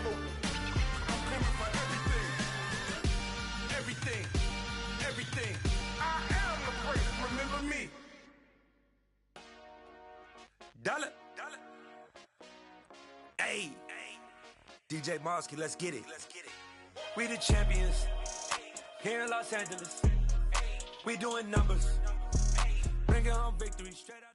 trouble. I'm coming for everything. Everything. I am the prince. Remember me. Dollar. Hey. DJ Mosky, let's get it. We the champions. Here in Los Angeles. We doing numbers. Bringing home victory straight out.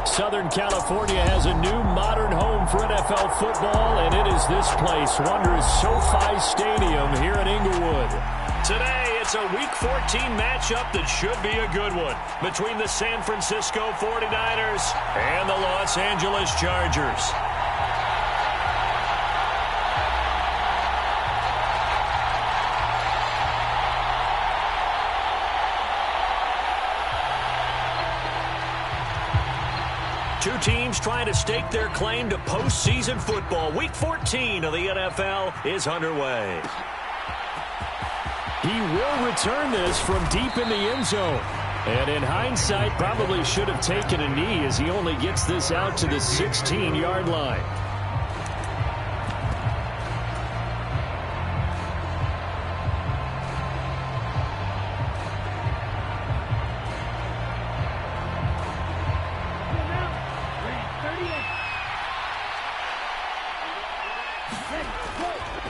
Southern California has a new modern home for NFL football, and it is this place, wondrous SoFi Stadium here in Inglewood. Today, it's a Week 14 matchup that should be a good one between the San Francisco 49ers and the Los Angeles Chargers. Two teams trying to stake their claim to postseason football. Week 14 of the NFL is underway. He will return this from deep in the end zone. And in hindsight, probably should have taken a knee as he only gets this out to the 16-yard line.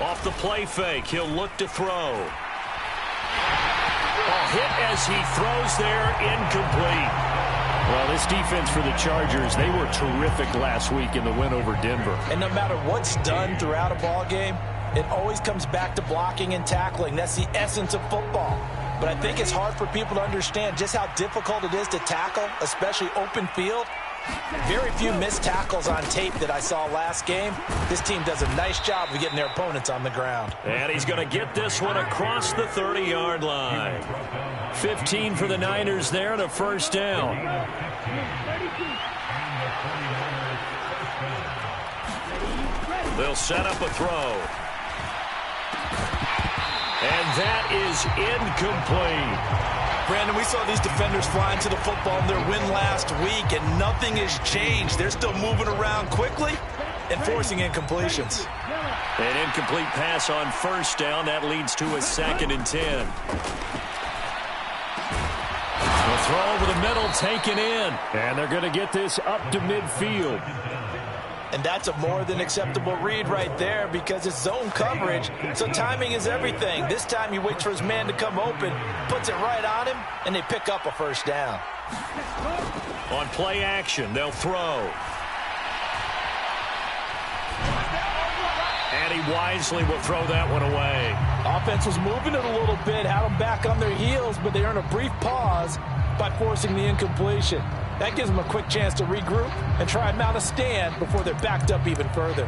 Off the play fake, he'll look to throw. A hit as he throws there, incomplete. Well, this defense for the Chargers, they were terrific last week in the win over Denver. And no matter what's done throughout a ball game, it always comes back to blocking and tackling. That's the essence of football. But I think it's hard for people to understand just how difficult it is to tackle, especially open field. Very few missed tackles on tape that I saw last game. This team does a nice job of getting their opponents on the ground. And he's going to get this one across the 30-yard line. 15 for the Niners there and a first down. They'll set up a throw. And that is incomplete. Brandon, we saw these defenders flying to the football in their win last week, and nothing has changed. They're still moving around quickly and forcing incompletions. An incomplete pass on first down. That leads to a 2nd and 10. The throw over the middle taken in. And they're going to get this up to midfield. And that's a more than acceptable read right there because it's zone coverage, so timing is everything. This time he waits for his man to come open, puts it right on him, and they pick up a first down. On play action, they'll throw. And he wisely will throw that one away. Offense was moving it a little bit, had them back on their heels, but they earn a brief pause by forcing the incompletion. That gives them a quick chance to regroup and try and mount a stand before they're backed up even further.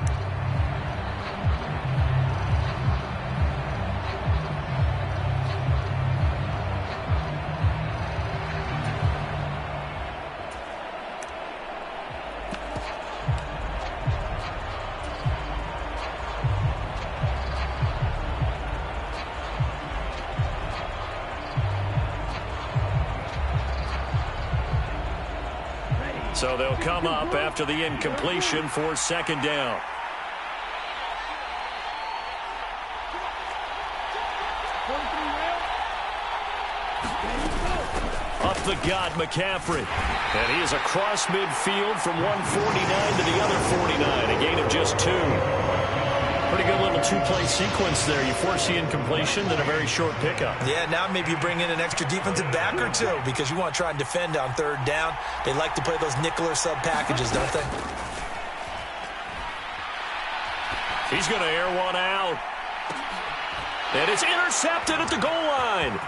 So they'll come up after the incompletion for 2nd down. Up the gut, McCaffrey. And he is across midfield from one 49 to the other 49, a gain of just 2. Pretty good little two-play sequence there. You force the incompletion, then a very short pickup. Yeah, now maybe you bring in an extra defensive back or two because you want to try and defend on 3rd down. They like to play those nickel or sub packages, don't they? He's going to air one out. And it's intercepted at the goal line.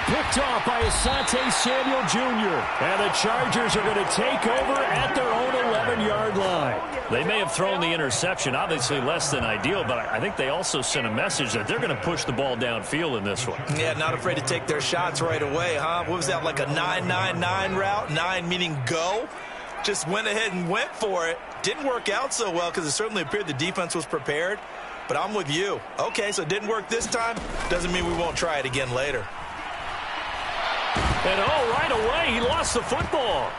Picked off by Asante Samuel Jr. And the Chargers are going to take over at their own 11-yard line. They may have thrown the interception, obviously less than ideal, but I think they also sent a message that they're going to push the ball downfield in this one. Yeah, not afraid to take their shots right away, huh? What was that, like a 9-9-9 route? 9 meaning go? Just went ahead and went for it. Didn't work out so well because it certainly appeared the defense was prepared. But I'm with you. Okay, so it didn't work this time. Doesn't mean we won't try it again later. And right away, he lost the football.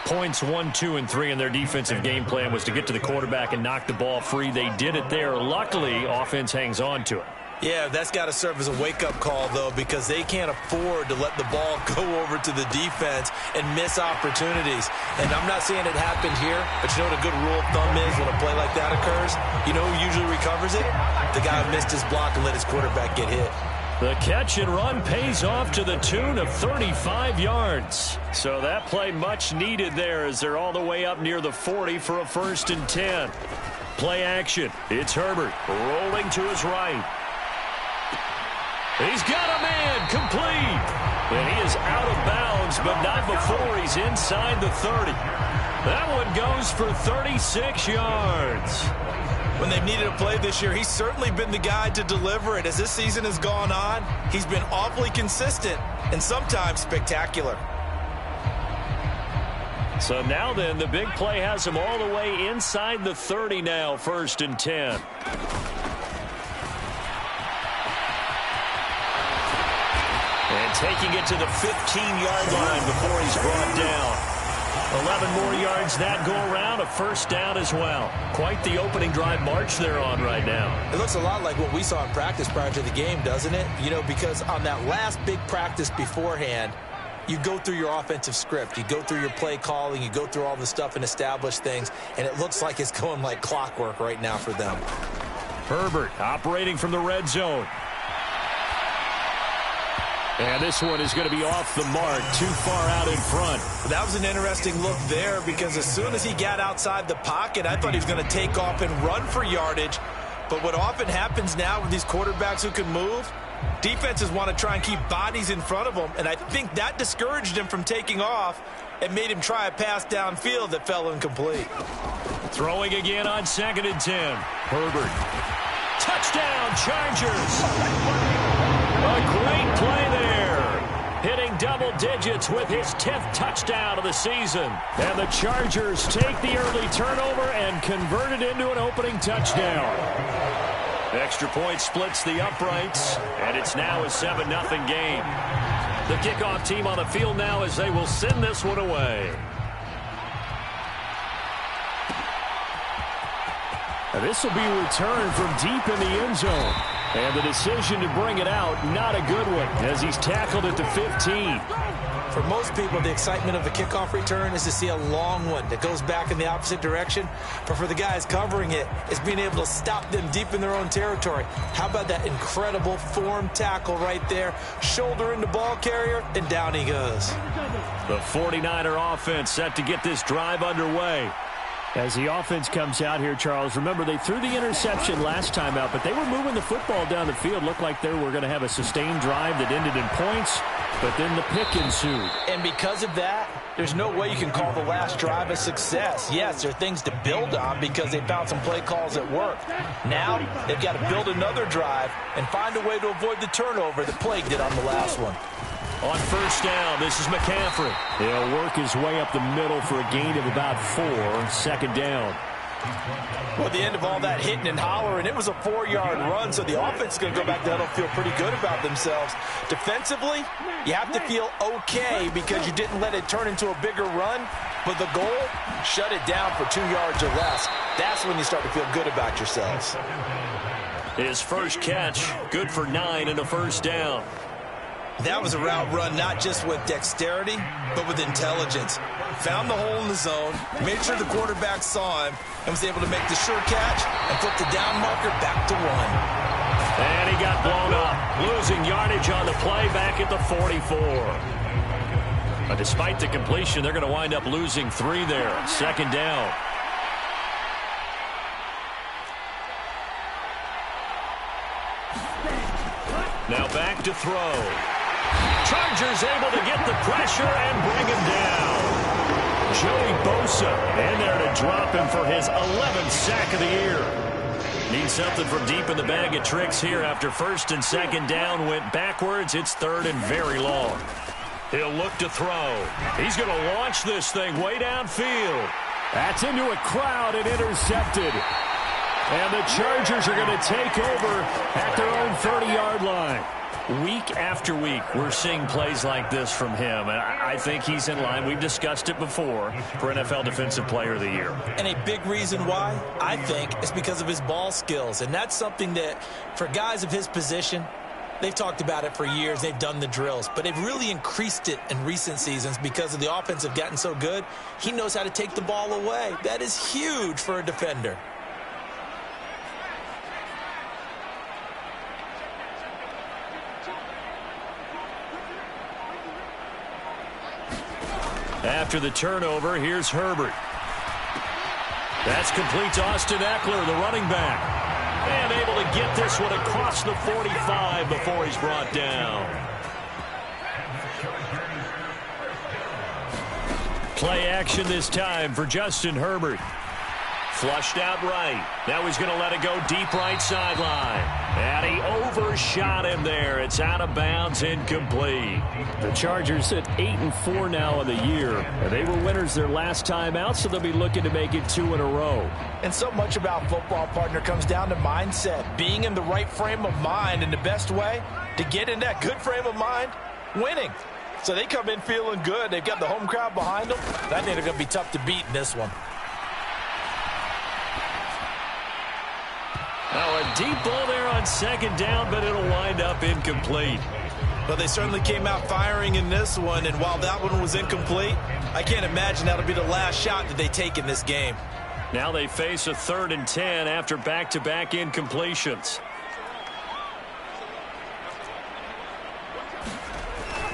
Points 1, 2, and 3 in their defensive game plan was to get to the quarterback and knock the ball free. They did it there. Luckily, offense hangs on to it. Yeah, that's got to serve as a wake-up call, though, because they can't afford to let the ball go over to the defense and miss opportunities. And I'm not saying it happened here, but you know what a good rule of thumb is when a play like that occurs? You know who usually recovers it? The guy who missed his block and let his quarterback get hit. The catch and run pays off to the tune of 35 yards. So that play much needed there as they're all the way up near the 40 for a 1st and 10. Play action. It's Herbert rolling to his right. He's got a man complete. And he is out of bounds, but not before he's inside the 30. That one goes for 36 yards. When they've needed a play this year, he's certainly been the guy to deliver it. As this season has gone on, he's been awfully consistent and sometimes spectacular. So now then, the big play has him all the way inside the 30 now, 1st and 10. And taking it to the 15-yard line before he's brought down. 11 more yards that go around, a 1st down as well. Quite the opening drive march they're on right now. It looks a lot like what we saw in practice prior to the game, doesn't it? You know, because on that last big practice beforehand, you go through your offensive script. You go through your play calling. You go through all the stuff and establish things. And it looks like it's going like clockwork right now for them. Herbert operating from the red zone. And this one is going to be off the mark, too far out in front. That was an interesting look there because as soon as he got outside the pocket, I thought he was going to take off and run for yardage. But what often happens now with these quarterbacks who can move, defenses want to try and keep bodies in front of them. And I think that discouraged him from taking off and made him try a pass downfield that fell incomplete. Throwing again on 2nd and 10. Herbert. Touchdown, Chargers. A great play there. Hitting double digits with his 10th touchdown of the season. And the Chargers take the early turnover and convert it into an opening touchdown. Extra point splits the uprights, and it's now a 7-0 game. The kickoff team on the field now as they will send this one away. Now this will be a return from deep in the end zone. And the decision to bring it out, not a good one, as he's tackled at the 15. For most people, the excitement of the kickoff return is to see a long one that goes back in the opposite direction. But for the guys covering it, it's being able to stop them deep in their own territory. How about that incredible form tackle right there? Shoulder into ball carrier, and down he goes. The 49er offense set to get this drive underway. As the offense comes out here, Charles, remember they threw the interception last time out, but they were moving the football down the field. Looked like they were going to have a sustained drive that ended in points, but then the pick ensued. And because of that, there's no way you can call the last drive a success. Yes, there are things to build on because they found some play calls that worked. Now they've got to build another drive and find a way to avoid the turnover that plagued it on the last one. On 1st down, this is McCaffrey. He'll work his way up the middle for a gain of about 4, 2nd down. Well, at the end of all that hitting and hollering, it was a 4-yard run, so the offense is going to go back there and feel pretty good about themselves. Defensively, you have to feel okay because you didn't let it turn into a bigger run, but the goal, shut it down for 2 yards or less. That's when you start to feel good about yourselves. His first catch, good for 9 and a 1st down. That was a route run not just with dexterity, but with intelligence. Found the hole in the zone, made sure the quarterback saw him, and was able to make the sure catch and flip the down marker back to 1. And he got blown up, losing yardage on the play back at the 44. But despite the completion, they're going to wind up losing 3 there. 2nd down. Now back to throw. Chargers able to get the pressure and bring him down. Joey Bosa in there to drop him for his 11th sack of the year. Needs something from deep in the bag of tricks here after 1st and 2nd down went backwards. It's 3rd and very long. He'll look to throw. He's going to launch this thing way downfield. That's into a crowd and intercepted. And the Chargers are going to take over at their own 30-yard line. Week after week, we're seeing plays like this from him, and I think he's in line. We've discussed it before for NFL Defensive Player of the Year. And a big reason why, I think, is because of his ball skills. And that's something that, for guys of his position, they've talked about it for years. They've done the drills. But they've really increased it in recent seasons because of the offense have gotten so good. He knows how to take the ball away. That is huge for a defender. After the turnover, here's Herbert. That's complete to Austin Eckler, the running back. And able to get this one across the 45 before he's brought down. Play action this time for Justin Herbert. Flushed out right. Now he's going to let it go deep right sideline. And he overshot him there. It's out of bounds, incomplete. The Chargers at 8-4 now in the year. And they were winners their last time out, so they'll be looking to make it 2 in a row. And so much about football, partner, comes down to mindset. Being in the right frame of mind, and the best way to get in that good frame of mind, winning. So they come in feeling good. They've got the home crowd behind them. I think they're going to be tough to beat in this one. Now a deep ball there on second down, but it'll wind up incomplete. But they certainly came out firing in this one, and while that one was incomplete, I can't imagine that'll be the last shot that they take in this game. Now they face a 3rd and 10 after back-to-back incompletions.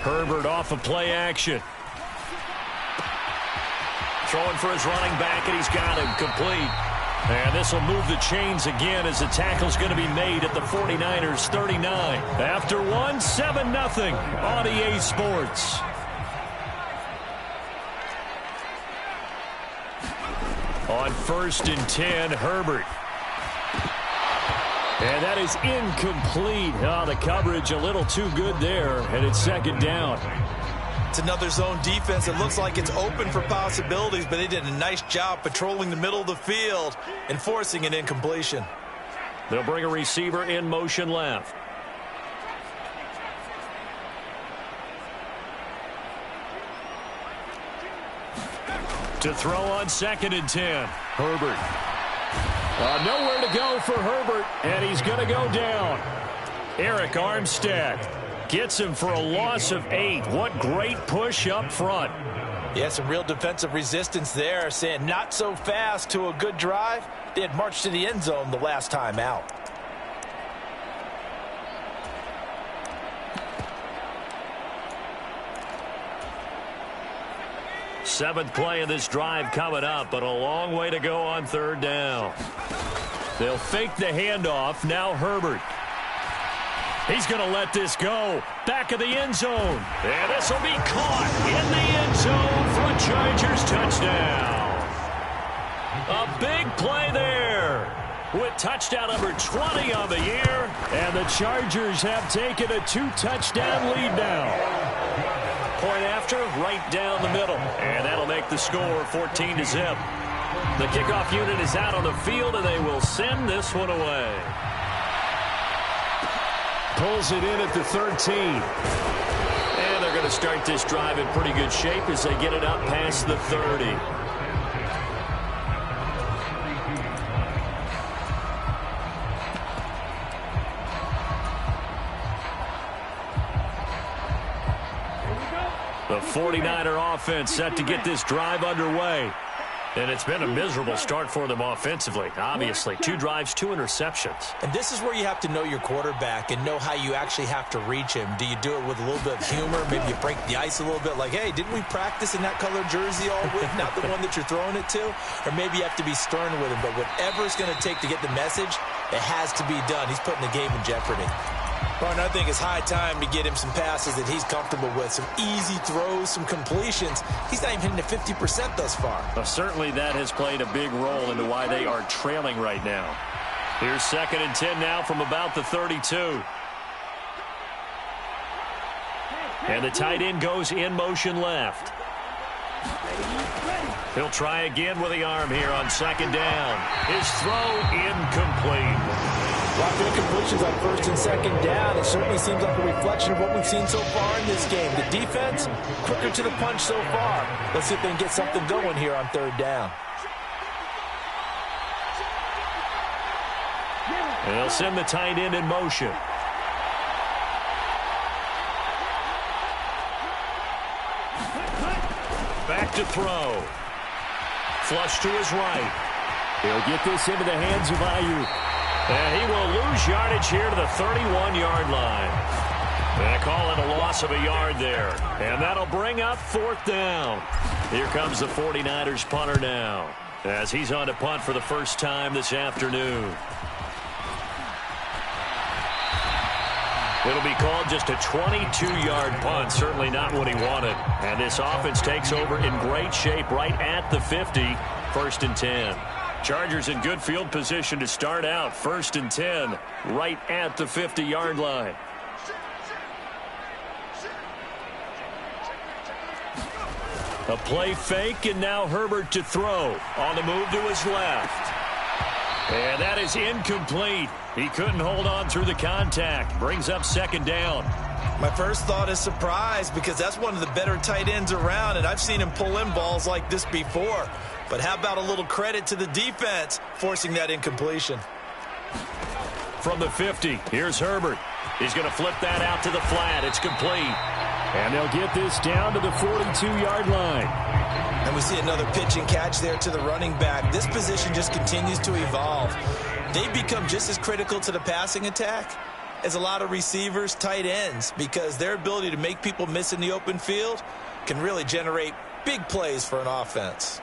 Herbert off of play action. Throwing for his running back, and he's got him complete. And this will move the chains again as the tackle's going to be made at the 49ers 39. After one, 7-0 on EA Sports. On 1st and 10, Herbert. And that is incomplete. Oh, the coverage a little too good there, and it's 2nd down. It's another zone defense. It looks like it's open for possibilities, but they did a nice job patrolling the middle of the field and forcing an incompletion. They'll bring a receiver in motion left. To throw on 2nd and 10, Herbert. Nowhere to go for Herbert, and he's going to go down. Eric Armstead gets him for a loss of 8. What great push up front. Yeah, some real defensive resistance there, saying not so fast to a good drive. They had marched to the end zone the last time out. Seventh play of this drive coming up, but a long way to go on 3rd down. They'll fake the handoff. Now Herbert. He's going to let this go. Back of the end zone. And this will be caught in the end zone for a Chargers touchdown. A big play there with touchdown number 20 on the year. And the Chargers have taken a 2-touchdown lead now. Point after, right down the middle. And that'll make the score 14-0. The kickoff unit is out on the field, and they will send this one away. Pulls it in at the 13. And they're going to start this drive in pretty good shape as they get it up past the 30. The 49er offense set to get this drive underway. And it's been a miserable start for them offensively. Obviously, 2 drives, 2 interceptions. And this is where you have to know your quarterback and know how you actually have to reach him. Do you do it with a little bit of humor? Maybe you break the ice a little bit like, hey, didn't we practice in that color jersey all week? Not the one that you're throwing it to? Or maybe you have to be stern with him. But whatever it's going to take to get the message, it has to be done. He's putting the game in jeopardy. Well, I think it's high time to get him some passes that he's comfortable with, some easy throws, some completions. He's not even hitting the 50% thus far. Well, certainly that has played a big role into why they are trailing right now. Here's 2nd and 10 now from about the 32. And the tight end goes in motion left. He'll try again with the arm here on second down. His throw incomplete. Lots of incompletions on first and second down. It certainly seems like a reflection of what we've seen so far in this game. The defense, quicker to the punch so far. Let's see if they can get something going here on third down. And they'll send the tight end in motion. Back to throw. Flush to his right. He'll get this into the hands of Ayuk. And he will lose yardage here to the 31-yard line. They call it a loss of a yard there. And that'll bring up fourth down. Here comes the 49ers punter now, as he's on to punt for the first time this afternoon. It'll be called just a 22-yard punt, certainly not what he wanted. And this offense takes over in great shape right at the 50, first and 10. Chargers in good field position to start out, first and 10, right at the 50-yard line. A play fake, and now Herbert to throw. On the move to his left. And that is incomplete. He couldn't hold on through the contact. Brings up second down. My first thought is surprise, because that's one of the better tight ends around, and I've seen him pull in balls like this before. But how about a little credit to the defense forcing that incompletion? From the 50, here's Herbert. He's going to flip that out to the flat. It's complete. And they'll get this down to the 42-yard line. And we see another pitch and catch there to the running back. This position just continues to evolve. They become just as critical to the passing attack as a lot of receivers, tight ends, because their ability to make people miss in the open field can really generate big plays for an offense.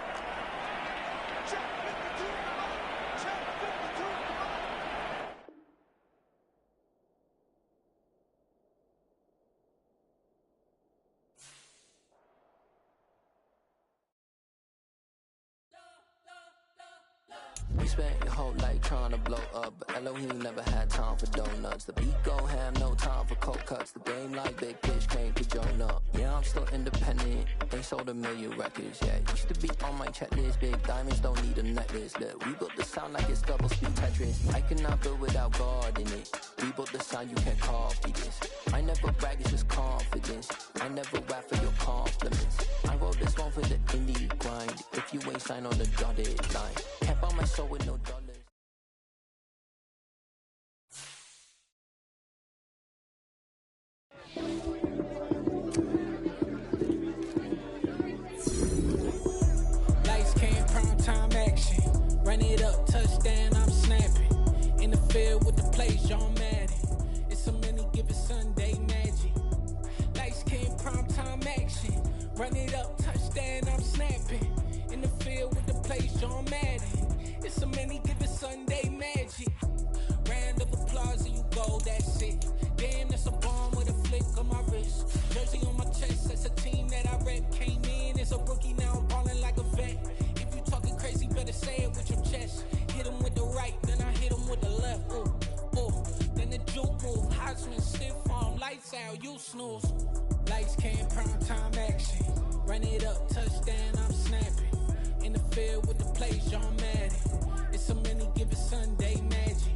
We spent your whole life trying to blow up, but Elohim never had time for donuts. The beat gon' have no time for cold cuts. The game like Big Pitch came to join up. Yeah, I'm still independent. They sold 1 million records, yeah. Used to be on my checklist. Big diamonds don't need a necklace. Look, we built the sound like it's double speed Tetris. I cannot build without God in it. We built the sound, you can't copy this. I never brag, it's just confidence. I never rap for your compliments. I wrote this one for the indie grind. If you ain't signed on the dotted line, can't buy my soul with no dollars. Lights came, prime time action. Run it up, touchdown, I'm snapping. In the field with the plays, John Madden. It's a many given Sunday magic. Lights came, prime time action. Run it up, touchdown, I'm snapping. In the field with the plays, John Madden. It's a many given Sunday magic. Round of applause and you go, that's it. Damn, that's a bomb with a flick on my wrist. Jersey on my chest, that's a team that I rep. Came in as a rookie, now I'm ballin' like a vet. If you talking crazy, better say it with your chest. Hit him with the right, then I hit him with the left. Ooh, ooh. Then the juke move, Heisman, stiff arm, lights out, you snooze. Lights came, prime time action. Run it up, touchdown, I'm snapping. In the field with the plays, John Madden. It's a many given Sunday magic.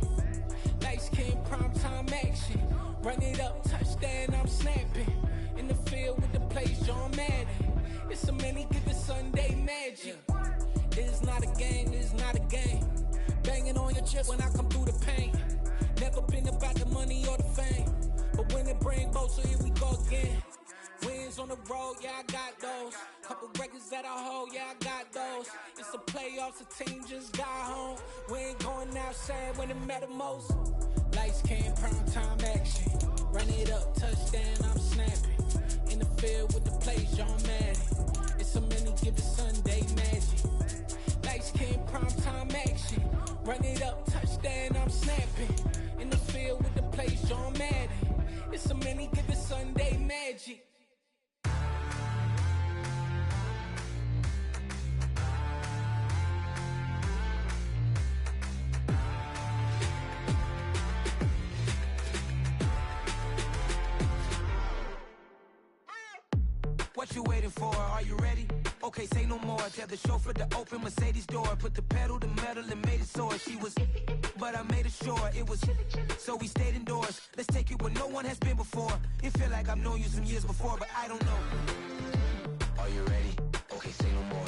Lights came, prime time action. Run it up, touchdown, I'm snapping. In the field with the plays, John Madden. It's a many given Sunday magic. This is not a game, this is not a game. Banging on your chest when I come through the pain. Never been about the money or the fame, but when it bring both, so here we go again. Wins on the road, yeah, I got those. Couple records that I hold, yeah, I got those. It's the playoffs, the team just got home. We ain't going outside when it matter most. Lights came, prime time action. Run it up, touchdown, I'm snapping. In the field with the plays, John Madden. It's a many given Sunday magic. Lights came, prime time action. Run it up, touchdown, I'm snapping. In the field with the plays, John Madden. It's a many given Sunday magic. What you waiting for? Are you ready? Okay, say no more. Tell the chauffeur to open Mercedes door. Put the pedal to metal and made it soar. She was, but I made it sure it was. So we stayed indoors. Let's take it where no one has been before. It feel like I've known you some years before, but I don't know. Are you ready? Okay, say no more.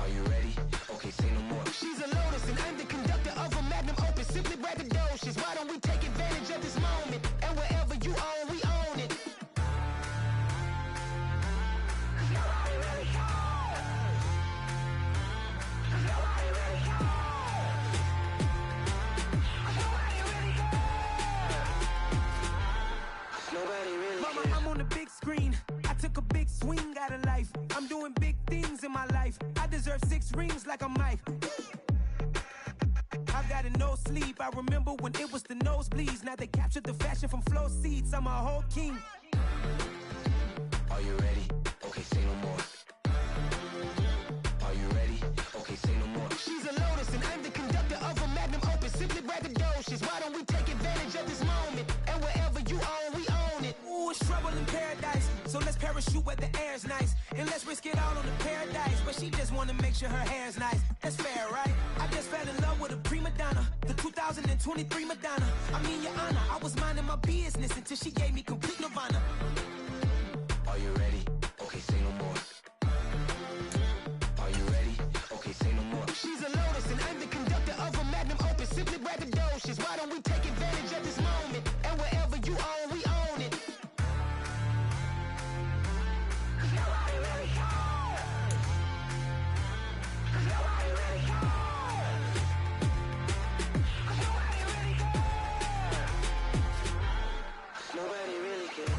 Are you ready? Okay, say no more. She's a lotus and I'm the conductor of a magnum opus. Simply braggadocious. Why don't we take advantage of this moment? And wherever you own, we own it. Mama, I'm on the big screen. I took a big swing out of life. I'm doing big things in my life. I deserve 6 rings like I'm Mike. I've got no sleep. I remember when it was the nosebleeds. Now they captured the fashion from flow seats. I'm a whole king. Are you ready? Okay, say no more. Are you ready? Okay, say no more. She's a lotus and I'm the conductor of a magnum opus. Simply braggadocious. Why don't we take advantage of this moment? And wherever you own, we own it. Ooh, it's trouble in paradise. So let's parachute where the air's nice. And let's risk it all on the paradise. But she just wanna make sure her hair's nice. That's fair, right? I just fell in love with a prima donna. The 2023 Madonna. I mean, your honor, I was minding my business until she gave me complete nirvana. Are you ready? Okay, say no more. Are you ready? Okay, say no more. She's a lotus and I'm the conductor of a magnum opus. Simply braggadocious. Why don't we take advantage of this moment? And wherever you own, we own it. Nobody really cares.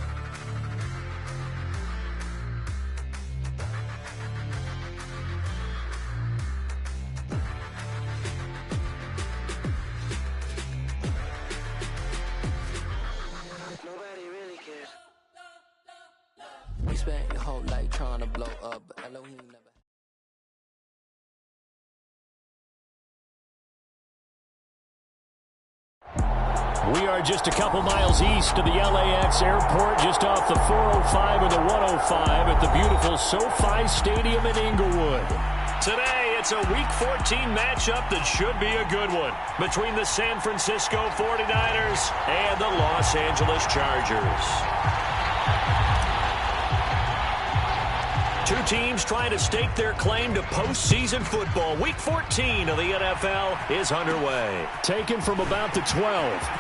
Nobody really cares. You spent your whole life trying to blow up, but Elohim never. We are just a couple miles east of the LAX airport, just off the 405 and the 105 at the beautiful SoFi Stadium in Inglewood. Today, it's a Week 14 matchup that should be a good one between the San Francisco 49ers and the Los Angeles Chargers. Two teams trying to stake their claim to postseason football. Week 14 of the NFL is underway. Taken from about the 12.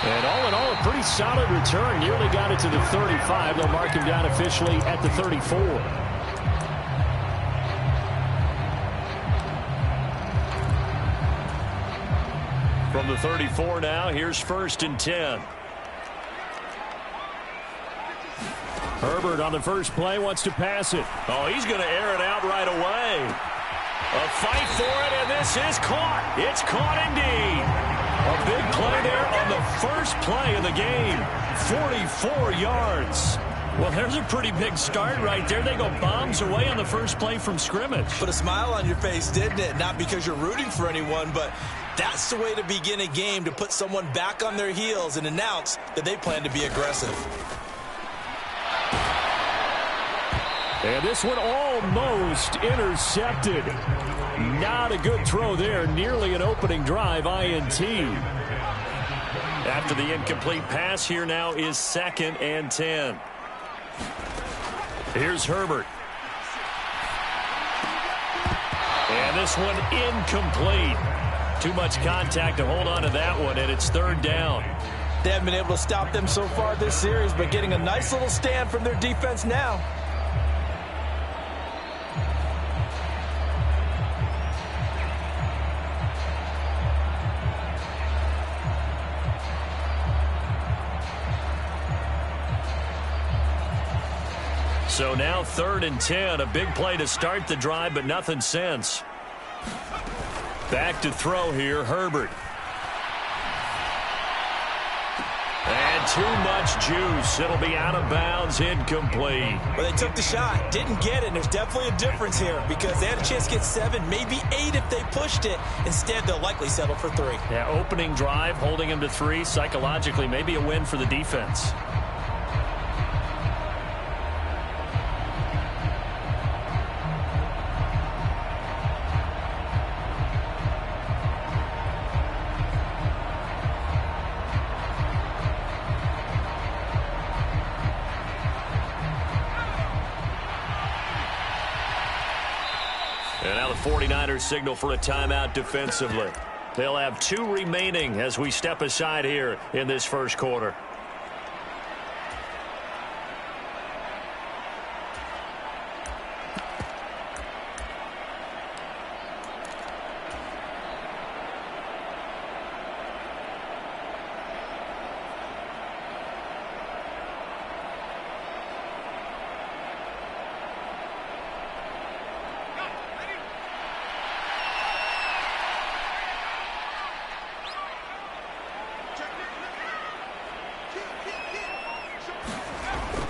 And all in all, a pretty solid return. Nearly got it to the 35. They'll mark him down officially at the 34. From the 34 now, here's 1st and 10. Herbert on the first play wants to pass it. Oh, he's going to air it out right away. A fight for it, and this is caught. It's caught indeed. A big play there on the first play of the game. 44 yards. Well, there's a pretty big start right there. They go bombs away on the first play from scrimmage. Put a smile on your face, didn't it? Not because you're rooting for anyone, but that's the way to begin a game, to put someone back on their heels and announce that they plan to be aggressive. And this one almost intercepted. Not a good throw there. Nearly an opening drive, INT. After the incomplete pass, here now is 2nd and 10. Here's Herbert. And this one incomplete. Too much contact to hold on to that one, and it's 3rd down. They haven't been able to stop them so far this series, but getting a nice little stand from their defense now. So now 3rd and 10. A big play to start the drive, but nothing since. Back to throw here, Herbert. And too much juice. It'll be out of bounds, incomplete. Well, they took the shot, didn't get it, and there's definitely a difference here because they had a chance to get 7, maybe 8 if they pushed it. Instead, they'll likely settle for 3. Yeah, opening drive, holding him to 3. Psychologically, maybe a win for the defense. And now the 49ers signal for a timeout defensively. They'll have 2 remaining as we step aside here in this first quarter.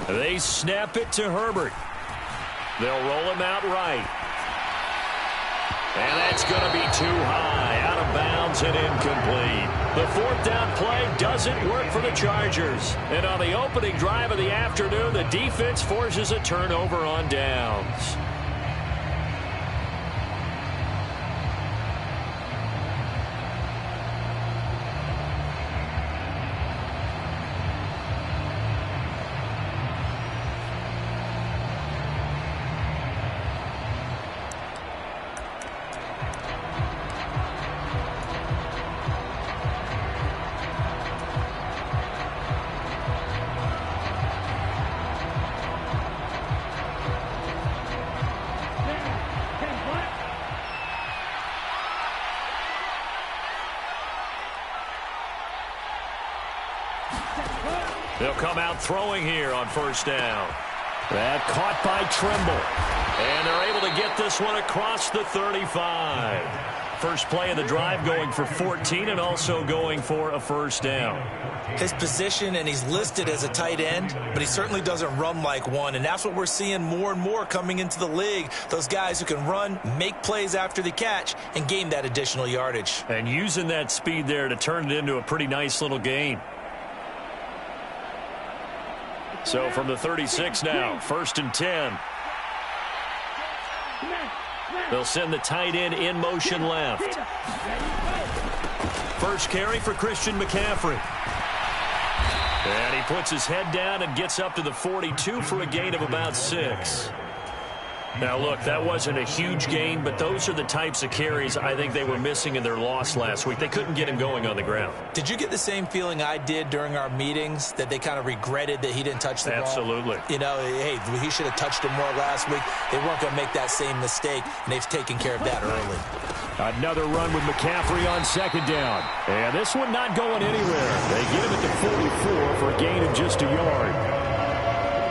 They snap it to Herbert. They'll roll him out right. And that's going to be too high, out of bounds and incomplete. The 4th down play doesn't work for the Chargers. And on the opening drive of the afternoon, the defense forces a turnover on downs. They'll come out throwing here on 1st down. That caught by Trimble. And they're able to get this one across the 35. First play of the drive going for 14 and also going for a 1st down. His position, and he's listed as a tight end, but he certainly doesn't run like one. And that's what we're seeing more and more coming into the league. Those guys who can run, make plays after the catch, and gain that additional yardage. And using that speed there to turn it into a pretty nice little gain. So from the 36 now, 1st and 10. They'll send the tight end in motion left. First carry for Christian McCaffrey. And he puts his head down and gets up to the 42 for a gain of about 6. Now, look, that wasn't a huge gain, but those are the types of carries I think they were missing in their loss last week. They couldn't get him going on the ground. Did you get the same feeling I did during our meetings, that they kind of regretted that he didn't touch the ball? Absolutely. You know, hey, he should have touched it more last week. They weren't going to make that same mistake, and they've taken care of that early. Another run with McCaffrey on 2nd down. And this one not going anywhere. They get him at the 44 for a gain of just a yard.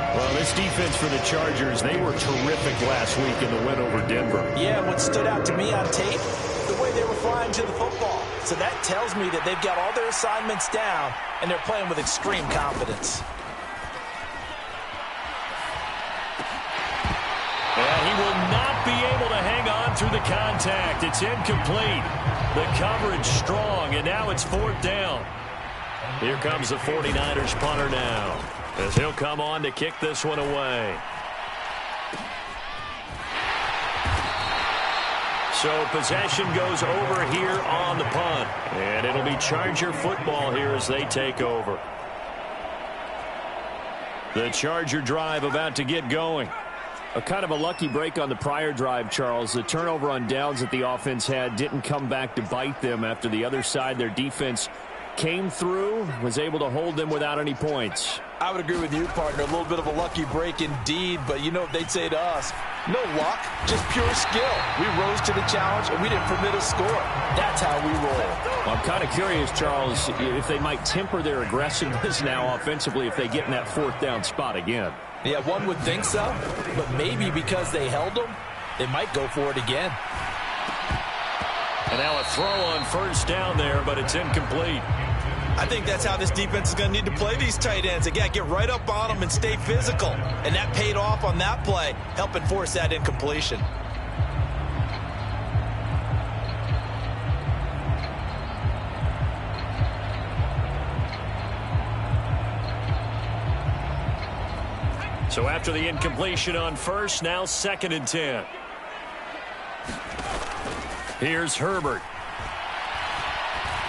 Well, this defense for the Chargers, they were terrific last week in the win over Denver. Yeah, what stood out to me on tape, the way they were flying to the football. So that tells me that they've got all their assignments down, and they're playing with extreme confidence. And he will not be able to hang on through the contact. It's incomplete. The coverage strong, and now it's 4th down. Here comes the 49ers punter now, as he'll come on to kick this one away. So possession goes over here on the punt. And it'll be Charger football here as they take over. The Charger drive about to get going. A kind of a lucky break on the prior drive, Charles. The turnover on downs that the offense had didn't come back to bite them after the other side. Their defense came through, was able to hold them without any points. I would agree with you, partner. A little bit of a lucky break indeed, but you know what they'd say to us? No luck, just pure skill. We rose to the challenge, and we didn't permit a score. That's how we roll. Well, I'm kind of curious, Charles, if they might temper their aggressiveness now offensively if they get in that 4th down spot again. Yeah, one would think so, but maybe because they held them, they might go for it again. And now a throw on 1st down there, but it's incomplete. I think that's how this defense is going to need to play these tight ends. Again, get right up on them and stay physical. And that paid off on that play, helping force that incompletion. So after the incompletion on 1st, now 2nd and 10. Here's Herbert.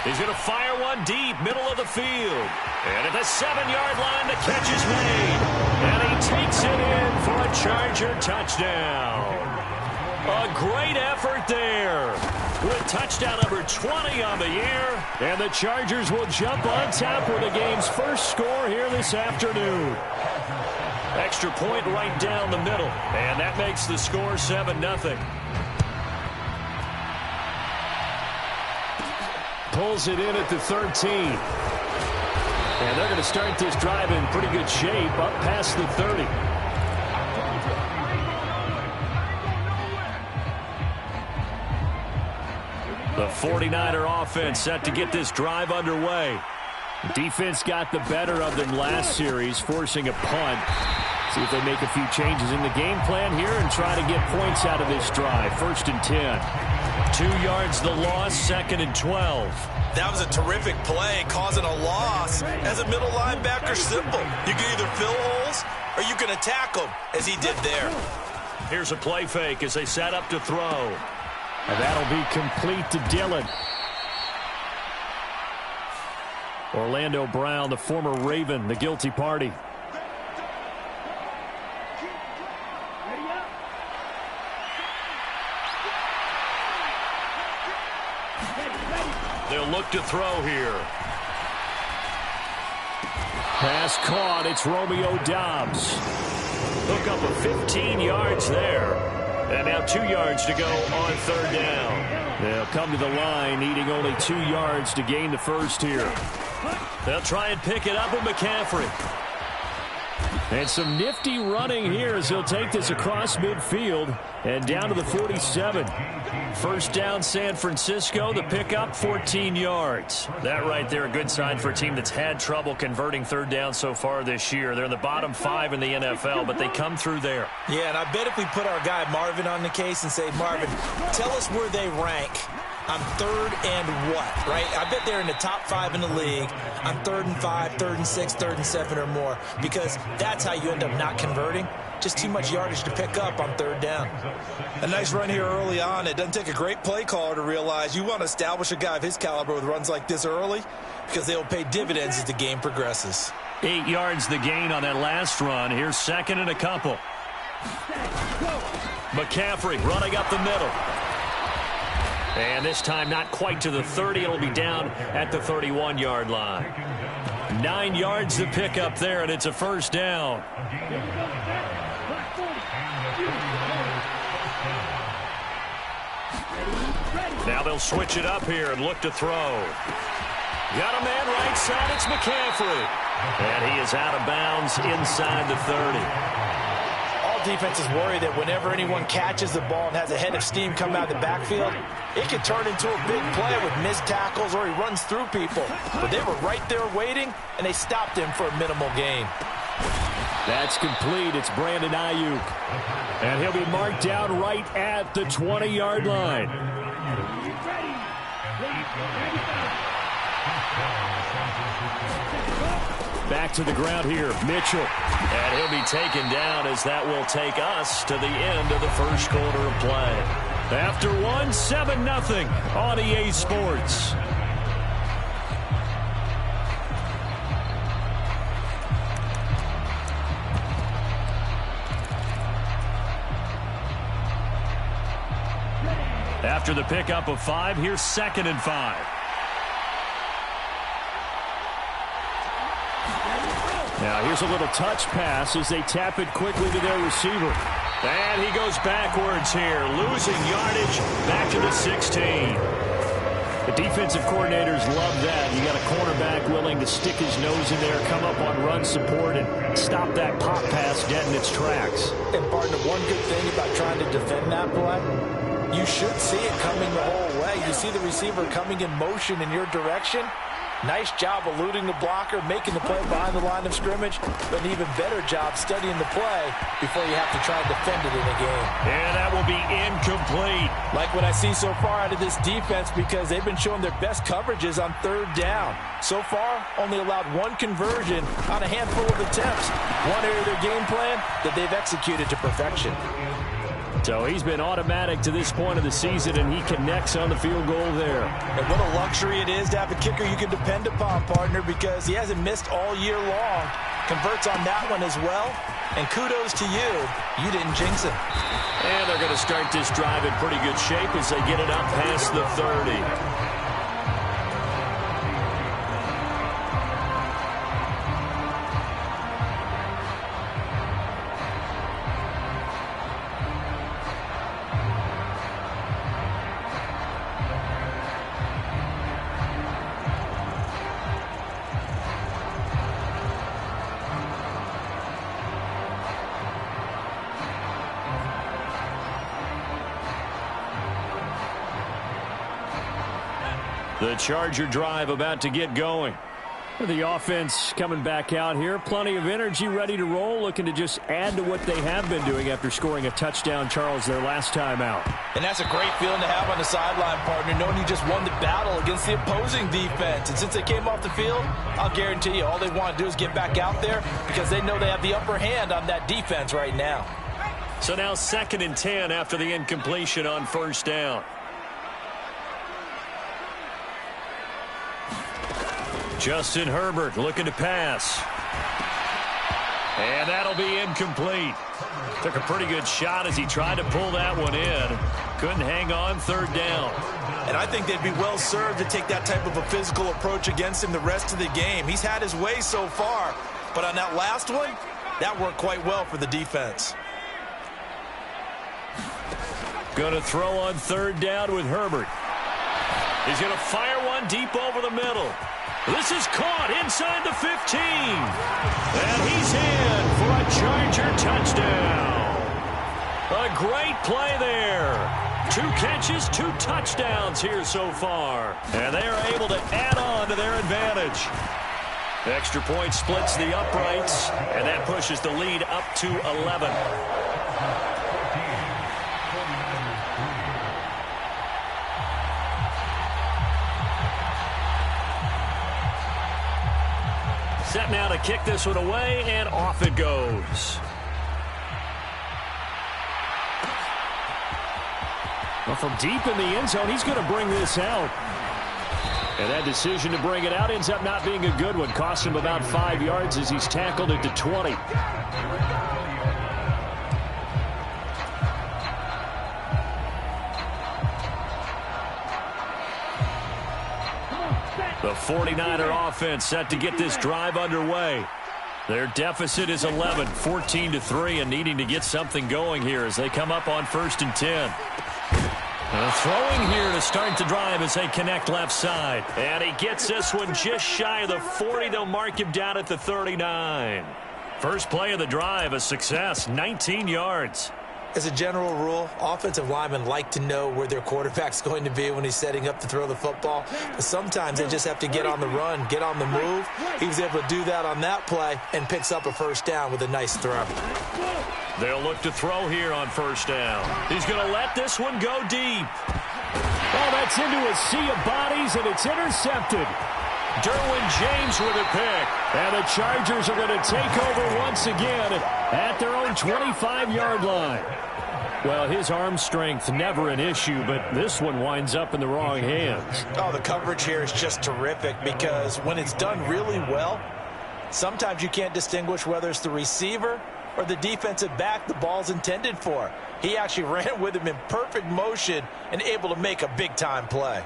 He's going to fire one deep, middle of the field. And at the 7-yard line, the catch is made. And he takes it in for a Charger touchdown. A great effort there. With touchdown number 20 on the year. And the Chargers will jump on top with the game's first score here this afternoon. Extra point right down the middle. And that makes the score 7-0. Pulls it in at the 13. And they're going to start this drive in pretty good shape up past the 30. The 49er offense set to get this drive underway. Defense got the better of them last series, forcing a punt. See if they make a few changes in the game plan here and try to get points out of this drive. 1st and 10. 2 yards the loss, 2nd and 12. That was a terrific play, causing a loss. As a middle linebacker, simple. You can either fill holes or you can attack them, as he did there. Here's a play fake as they set up to throw. And that'll be complete to Dillon. Orlando Brown, the former Raven, the guilty party. They'll look to throw here. Pass caught. It's Romeo Doubs. Hook up of 15 yards there. And now 2 yards to go on 3rd down. They'll come to the line, needing only 2 yards to gain the first here. They'll try and pick it up with McCaffrey. And some nifty running here as he'll take this across midfield and down to the 47. 1st down San Francisco, the pickup 14 yards. That right there, a good sign for a team that's had trouble converting 3rd down so far this year. They're in the bottom 5 in the NFL, but they come through there. Yeah, and I bet if we put our guy Marvin on the case and say, Marvin, tell us where they rank on 3rd and what, right? I bet they're in the top 5 in the league on 3rd and 5, 3rd and 6, 3rd and 7 or more, because that's how you end up not converting. Just too much yardage to pick up on 3rd down. A nice run here early on. It doesn't take a great play caller to realize you want to establish a guy of his caliber with runs like this early, because they'll pay dividends as the game progresses. 8 yards the gain on that last run. Here's 2nd and a couple. McCaffrey running up the middle. And this time not quite to the 30. It'll be down at the 31-yard line. 9 yards to pick up there, and it's a 1st down. Now they'll switch it up here and look to throw. Got a man right side. It's McCaffrey. And he is out of bounds inside the 30. Defenses worry that whenever anyone catches the ball and has a head of steam come out of the backfield, it can turn into a big play with missed tackles or he runs through people. But they were right there waiting, and they stopped him for a minimal gain. That's complete. It's Brandon Ayuk. And he'll be marked down right at the 20-yard line. Back to the ground here, Mitchell. And he'll be taken down as that will take us to the end of the 1st quarter of play. After 7-0 on EA Sports. After the pickup of 5, here's 2nd and 5. Now here's a little touch pass as they tap it quickly to their receiver. And he goes backwards here, losing yardage back to the 16. The defensive coordinators love that. You got a cornerback willing to stick his nose in there, come up on run support, and stop that pop pass dead in its tracks. And partner, one good thing about trying to defend that play, you should see it coming the whole way. You see the receiver coming in motion in your direction. Nice job eluding the blocker, making the play behind the line of scrimmage, but an even better job studying the play before you have to try and defend it in a game. And that will be incomplete. Like what I see so far out of this defense, because they've been showing their best coverages on 3rd down. So far, only allowed 1 conversion on a handful of attempts. One area of their game plan that they've executed to perfection. So he's been automatic to this point of the season, and he connects on the field goal there. And what a luxury it is to have a kicker you can depend upon, partner, because he hasn't missed all year long. converts on that one as well. And kudos to you. You didn't jinx it. And they're going to start this drive in pretty good shape as they get it up past the 30. The Charger drive about to get going. The offense coming back out here. Plenty of energy, ready to roll, looking to just add to what they have been doing after scoring a touchdown, Charles, their last time out. And that's a great feeling to have on the sideline, partner, knowing you just won the battle against the opposing defense. And since they came off the field, I'll guarantee you all they want to do is get back out there because they know they have the upper hand on that defense right now. So now 2nd and 10 after the incompletion on first down. Justin Herbert looking to pass. And that'll be incomplete. Took a pretty good shot as he tried to pull that one in. Couldn't hang on, 3rd down. And I think they'd be well served to take that type of a physical approach against him the rest of the game. He's had his way so far, but on that last one, that worked quite well for the defense. Going to throw on 3rd down with Herbert. He's going to fire one deep over the middle. This is caught inside the 15. And he's in for a Charger touchdown. A great play there. 2 catches, 2 touchdowns here so far. And they are able to add on to their advantage. Extra point splits the uprights, and that pushes the lead up to 11. Set now to kick this one away, and off it goes. Well, from deep in the end zone, he's going to bring this out. And that decision to bring it out ends up not being a good one. Cost him about 5 yards as he's tackled it to 20. The 49er offense set to get this drive underway. Their deficit is 11, 14-3, and needing to get something going here as they come up on 1st and 10. Throwing here to start the drive as they connect left side. And he gets this one just shy of the 40. They'll mark him down at the 39. First play of the drive, a success, 19 yards. As a general rule, offensive linemen like to know where their quarterback's going to be when he's setting up to throw the football. But sometimes they just have to get on the run, get on the move. He was able to do that on that play and picks up a 1st down with a nice throw. They'll look to throw here on 1st down. He's going to let this one go deep. Oh, that's into a sea of bodies, and it's intercepted. Derwin James with a pick. And the Chargers are going to take over once again at their own 25-yard line. Well, his arm strength never an issue, but this one winds up in the wrong hands. Oh, the coverage here is just terrific because when it's done really well, sometimes you can't distinguish whether it's the receiver or the defensive back the ball's intended for. He actually ran with him in perfect motion and able to make a big-time play.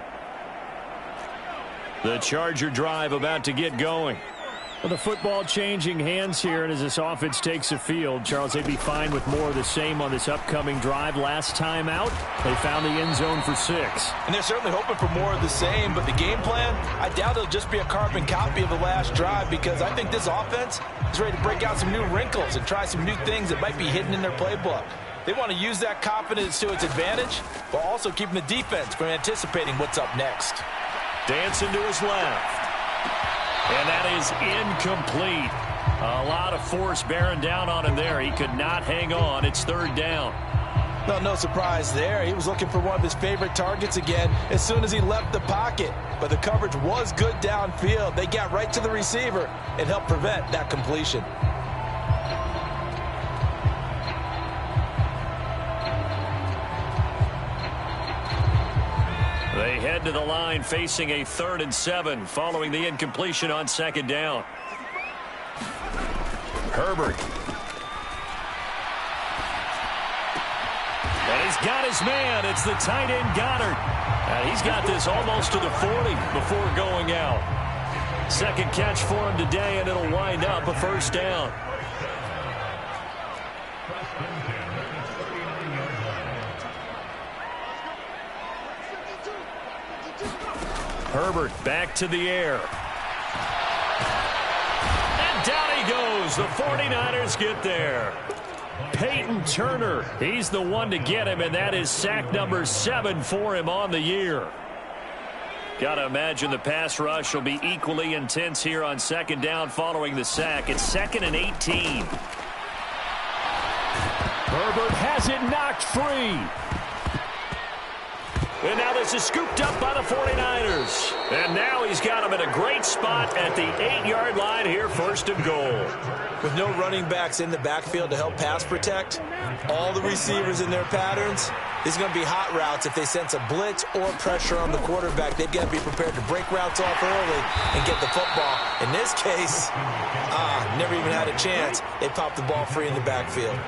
The Charger drive about to get going. Well, the football changing hands here, and as this offense takes the field, Charles, they'd be fine with more of the same on this upcoming drive. Last time out, they found the end zone for 6. And they're certainly hoping for more of the same, but the game plan, I doubt it'll just be a carbon copy of the last drive because I think this offense is ready to break out some new wrinkles and try some new things that might be hidden in their playbook. They want to use that confidence to its advantage, while also keeping the defense from anticipating what's up next. Dancing to his left. And that is incomplete. A lot of force bearing down on him there. He could not hang on. It's 3rd down. Well, no surprise there. He was looking for one of his favorite targets again as soon as he left the pocket. But the coverage was good downfield. They got right to the receiver and helped prevent that completion. They head to the line facing a 3rd and 7 following the incompletion on 2nd down. Herbert. And he's got his man. It's the tight end Goddard. And he's got this almost to the 40 before going out. Second catch for him today, and it'll wind up a first down. Herbert back to the air. And down he goes. The 49ers get there. Peyton Turner, he's the one to get him, and that is sack number 7 for him on the year. Got to imagine the pass rush will be equally intense here on second down following the sack. It's 2nd and 18. Herbert has it knocked free. And now this is scooped up by the 49ers. And now he's got him in a great spot at the 8-yard line here, 1st and goal. With no running backs in the backfield to help pass protect, all the receivers in their patterns, these are going to be hot routes. If they sense a blitz or pressure on the quarterback, they've got to be prepared to break routes off early and get the football. In this case, never even had a chance. They popped the ball free in the backfield.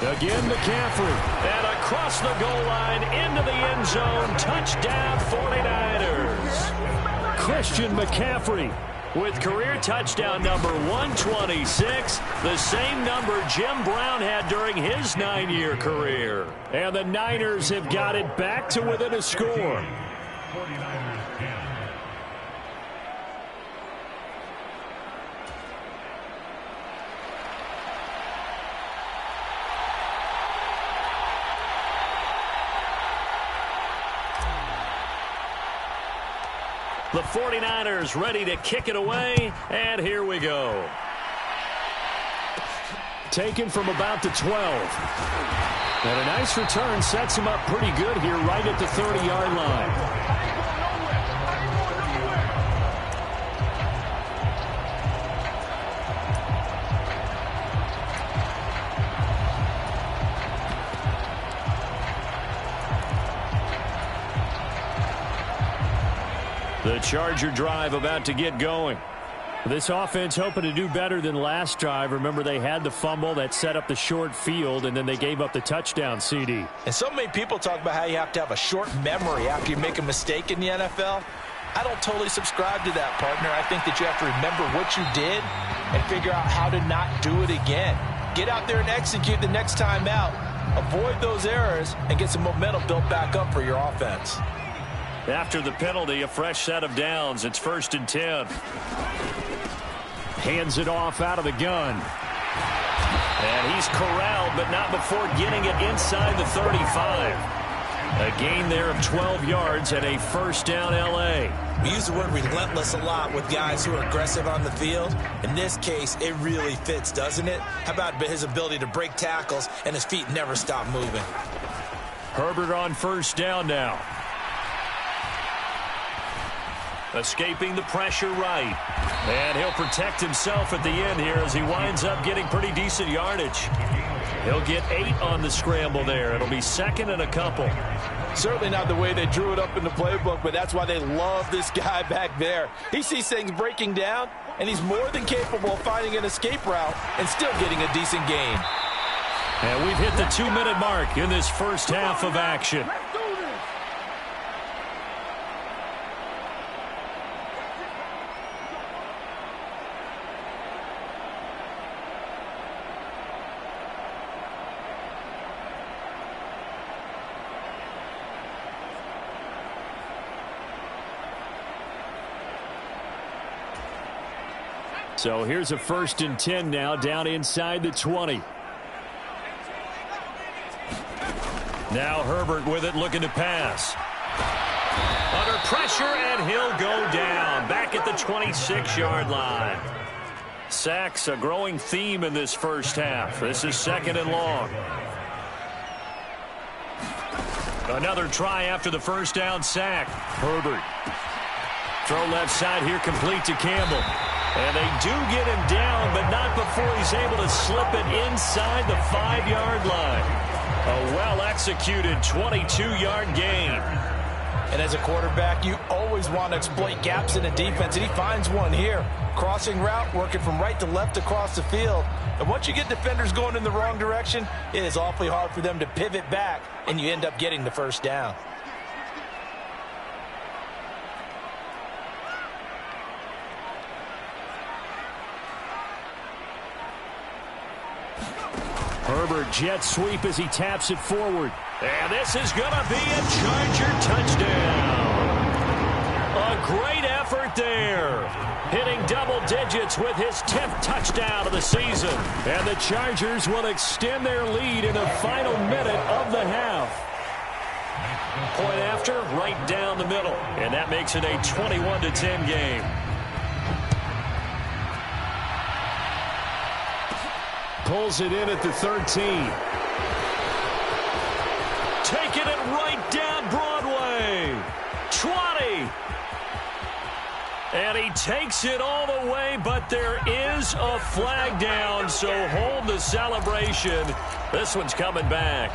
Again, McCaffrey. And across the goal line into the end zone. Touchdown, 49ers. Christian McCaffrey with career touchdown number 126. The same number Jim Brown had during his 9-year career. And the Niners have got it back to within a score. The 49ers ready to kick it away, and here we go. Taken from about the 12. And a nice return sets him up pretty good here right at the 30-yard line. The Charger drive about to get going. This offense hoping to do better than last drive. Remember, they had the fumble that set up the short field, and then they gave up the touchdown CD. And so many people talk about how you have to have a short memory after you make a mistake in the NFL. I don't totally subscribe to that, partner. I think that you have to remember what you did and figure out how to not do it again. Get out there and execute the next time out. Avoid those errors and get some momentum built back up for your offense. After the penalty, a fresh set of downs. It's 1st and 10. Hands it off out of the gun. And he's corralled, but not before getting it inside the 35. A gain there of 12 yards and a first down L.A. We use the word relentless a lot with guys who are aggressive on the field. In this case, it really fits, doesn't it? How about his ability to break tackles and his feet never stop moving? Herbert on first down now. Escaping the pressure right. And he'll protect himself at the end here as he winds up getting pretty decent yardage. He'll get 8 on the scramble there. It'll be 2nd and a couple. Certainly not the way they drew it up in the playbook, but that's why they love this guy back there. He sees things breaking down, and he's more than capable of finding an escape route and still getting a decent gain. And we've hit the 2-minute mark in this first half of action. So here's a 1st and 10 now down inside the 20. Now Herbert with it looking to pass. Under pressure and he'll go down back at the 26-yard line. Sacks a growing theme in this first half. This is 2nd and long. Another try after the first down sack. Herbert. Throw left side here complete to Campbell. And they do get him down, but not before he's able to slip it inside the 5-yard line. A well-executed 22-yard gain. And as a quarterback, you always always want to exploit gaps in the defense, and he finds one here. Crossing route, working from right to left across the field. And once you get defenders going in the wrong direction, it is awfully hard for them to pivot back, and you end up getting the first down. Herbert jet sweep as he taps it forward. And this is going to be a Charger touchdown. A great effort there. Hitting double digits with his 10th touchdown of the season. And the Chargers will extend their lead in the final minute of the half. Point after, right down the middle. And that makes it a 21-10 game. Pulls it in at the 13. Taking it right down Broadway. 20. And he takes it all the way, but there is a flag down, so hold the celebration. This one's coming back.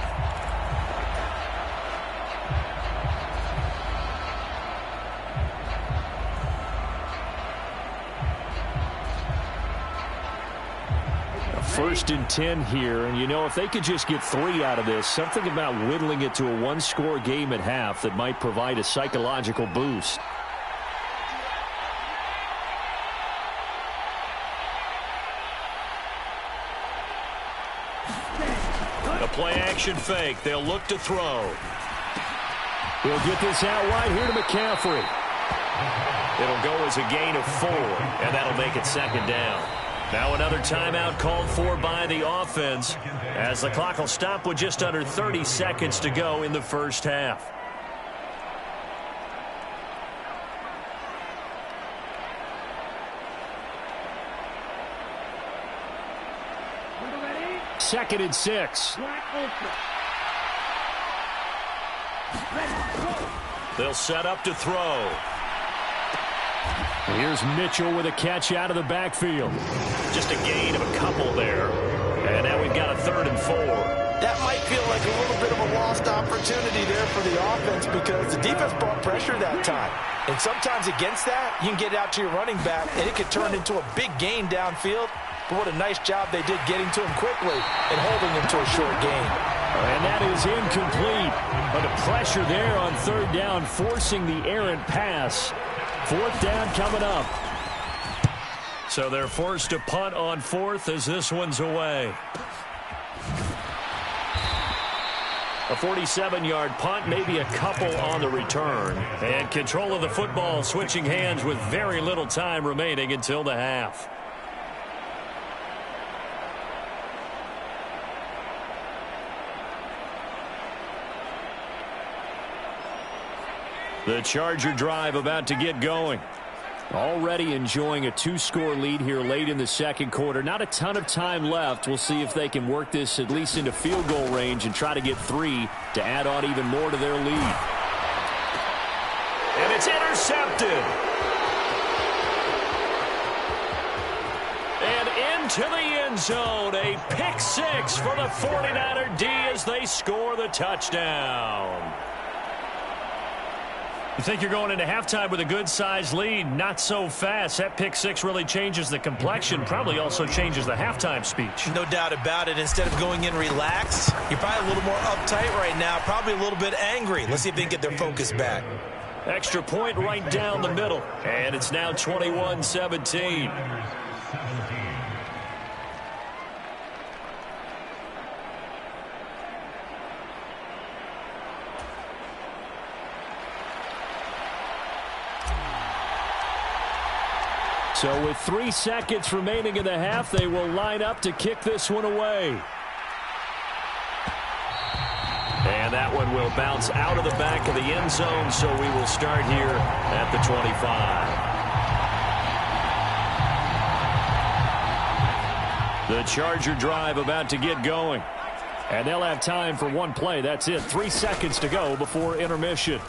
First and 10 here, and you know, if they could just get 3 out of this, something about whittling it to a one-score game at half that might provide a psychological boost. A play-action fake. They'll look to throw. He'll get this out wide here to McCaffrey. It'll go as a gain of 4, and that'll make it second down. Now another timeout called for by the offense as the clock will stop with just under 30 seconds to go in the first half. Second and 6. They'll set up to throw. Here's Mitchell with a catch out of the backfield. Just a gain of a couple there. And now we've got a 3rd and 4. That might feel like a little bit of a lost opportunity there for the offense because the defense brought pressure that time. And sometimes against that, you can get out to your running back, and it could turn into a big gain downfield. But what a nice job they did getting to him quickly and holding him to a short gain. And that is incomplete. But the pressure there on 3rd down, forcing the errant pass. 4th down coming up. So they're forced to punt on 4th as this one's away. A 47-yard punt, maybe a couple on the return. And control of the football switching hands with very little time remaining until the half. The Charger drive about to get going. Already enjoying a 2-score lead here late in the second quarter. Not a ton of time left. We'll see if they can work this at least into field goal range and try to get 3 to add on even more to their lead. And it's intercepted. And into the end zone. A pick 6 for the 49er D as they score the touchdown. You think you're going into halftime with a good-sized lead? Not so fast. That pick 6 really changes the complexion, probably also changes the halftime speech. No doubt about it. Instead of going in relaxed, you're probably a little more uptight right now, probably a little bit angry. Let's see if they can get their focus back. Extra point right down the middle, and it's now 21-17. So with 3 seconds remaining in the half, they will line up to kick this one away. And that one will bounce out of the back of the end zone, so we will start here at the 25. The Charger drive about to get going. And they'll have time for one play. That's it. 3 seconds to go before intermission.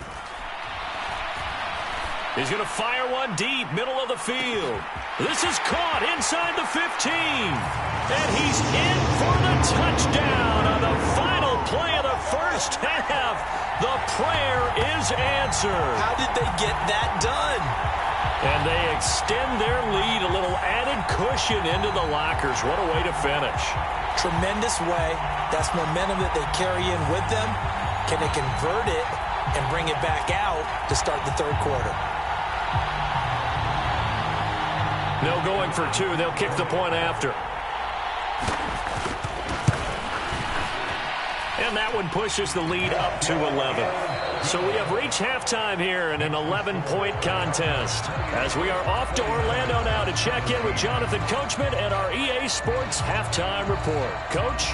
He's going to fire one deep, middle of the field. This is caught inside the 15. And he's in for the touchdown on the final play of the first half. The prayer is answered. How did they get that done? And they extend their lead, a little added cushion into the lockers. What a way to finish. Tremendous way. That's momentum that they carry in with them. Can they convert it and bring it back out to start the third quarter? No going for two. They'll kick the point after. And that one pushes the lead up to 11. So we have reached halftime here in an 11-point contest. As we are off to Orlando now to check in with Jonathan Coachman and our EA Sports Halftime Report. Coach?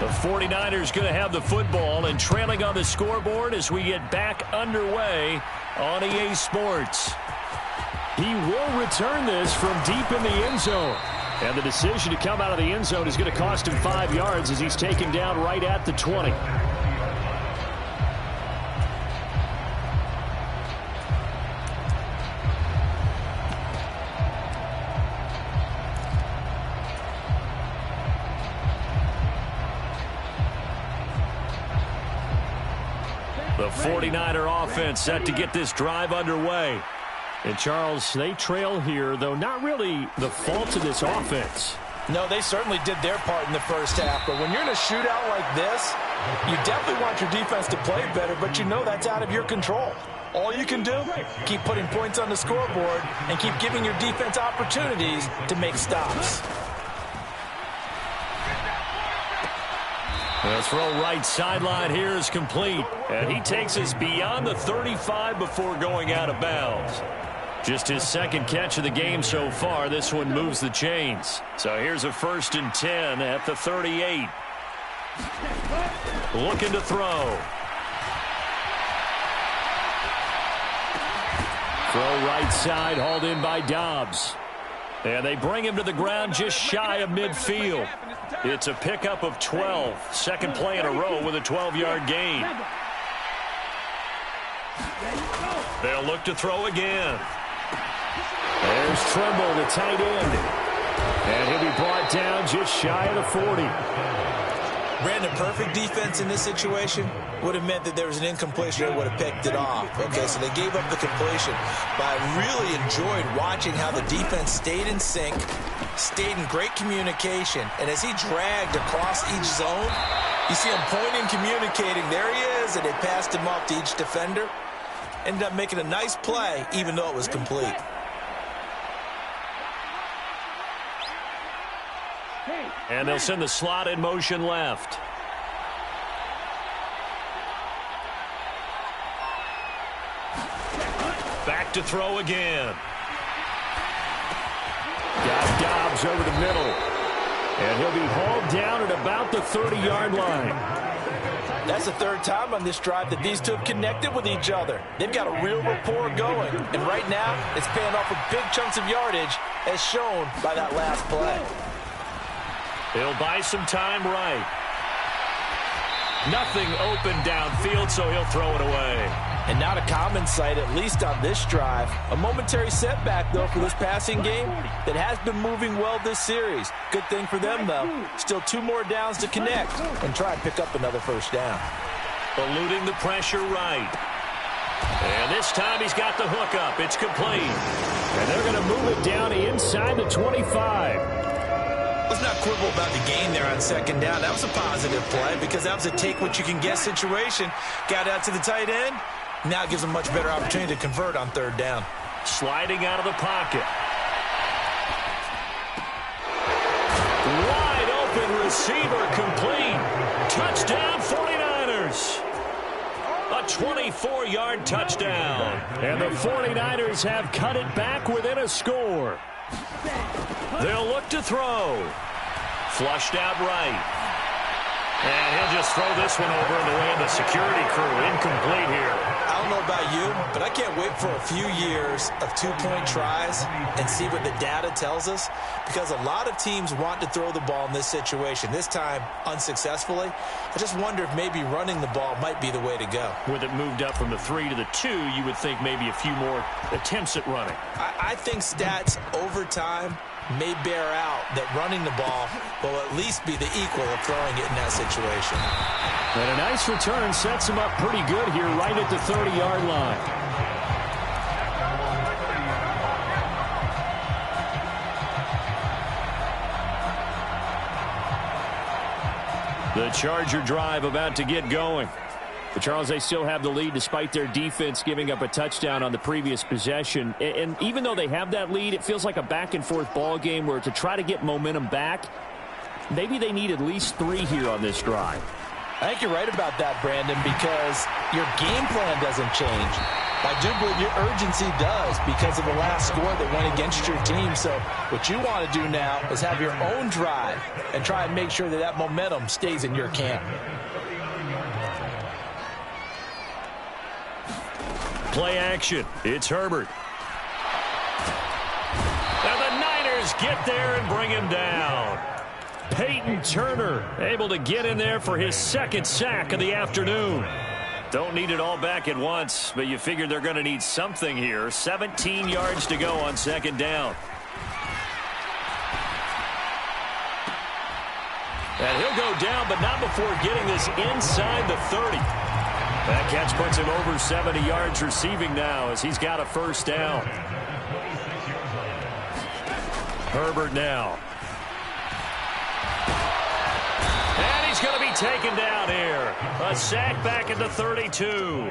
The 49ers going to have the football and trailing on the scoreboard as we get back underway on EA Sports. He will return this from deep in the end zone. And the decision to come out of the end zone is going to cost him 5 yards as he's taken down right at the 20. The 49er offense set to get this drive underway. And, Charles, they trail here, though not really the fault of this offense. No, they certainly did their part in the first half. But when you're in a shootout like this, you definitely want your defense to play better, but you know that's out of your control. All you can do, keep putting points on the scoreboard and keep giving your defense opportunities to make stops. The throw right sideline here is complete. And he takes us beyond the 35 before going out of bounds. Just his second catch of the game so far. This one moves the chains. So here's a 1st and 10 at the 38. Looking to throw. Throw right side, hauled in by Dobbs. And they bring him to the ground just shy of midfield. It's a pickup of 12. Second play in a row with a 12-yard gain. They'll look to throw again. There's Tremble, the tight end. And he'll be brought down just shy of the 40. Brandon, perfect defense in this situation would have meant that there was an incompletion. They would have picked it off. Okay, so they gave up the completion. But I really enjoyed watching how the defense stayed in sync, stayed in great communication. And as he dragged across each zone, you see him pointing, communicating. There he is, and they passed him off to each defender. Ended up making a nice play, even though it was complete. And they'll send the slot in motion left. Back to throw again. Got Dobbs over the middle. And he'll be hauled down at about the 30-yard line. That's the third time on this drive that these two have connected with each other. They've got a real rapport going. And right now, it's paying off with big chunks of yardage, as shown by that last play. He'll buy some time right. Nothing open downfield, so he'll throw it away. And not a common sight, at least on this drive. A momentary setback, though, for this passing game that has been moving well this series. Good thing for them, though. Still 2 more downs to connect and try and pick up another first down. Eluding the pressure right. And this time he's got the hook up. It's complete. And they're going to move it down inside the 25. Let's not quibble about the gain there on second down. That was a positive play because that was a take-what-you-can-get situation. Got out to the tight end. Now gives them much better opportunity to convert on third down. Sliding out of the pocket. Wide open receiver complete. Touchdown 49ers. A 24-yard touchdown. And the 49ers have cut it back within a score. They'll look to throw. Flushed out right. And he'll just throw this one over in the way of the security crew. Incomplete here. I don't know about you, but I can't wait for a few years of two-point tries and see what the data tells us, because a lot of teams want to throw the ball in this situation, this time unsuccessfully. I just wonder if maybe running the ball might be the way to go. With it moved up from the 3 to the 2, you would think maybe a few more attempts at running. I think stats over time may bear out that running the ball will at least be the equal of throwing it in that situation. And a nice return sets him up pretty good here right at the 30-yard line. The Charger drive about to get going. But Charles, they still have the lead despite their defense giving up a touchdown on the previous possession. And even though they have that lead, it feels like a back-and-forth ball game where to try to get momentum back, maybe they need at least 3 here on this drive. I think you're right about that, Brandon, because your game plan doesn't change. I do believe your urgency does because of the last score that went against your team. So what you want to do now is have your own drive and try and make sure that that momentum stays in your camp. Play action. It's Herbert. And the Niners get there and bring him down. Peyton Turner able to get in there for his 2nd sack of the afternoon. Don't need it all back at once, but you figure they're going to need something here. 17 yards to go on 2nd down. And he'll go down, but not before getting this inside the 30. That catch puts him over 70 yards receiving now as he's got a 1st down. Herbert now. And he's going to be taken down here. A sack back at the 32.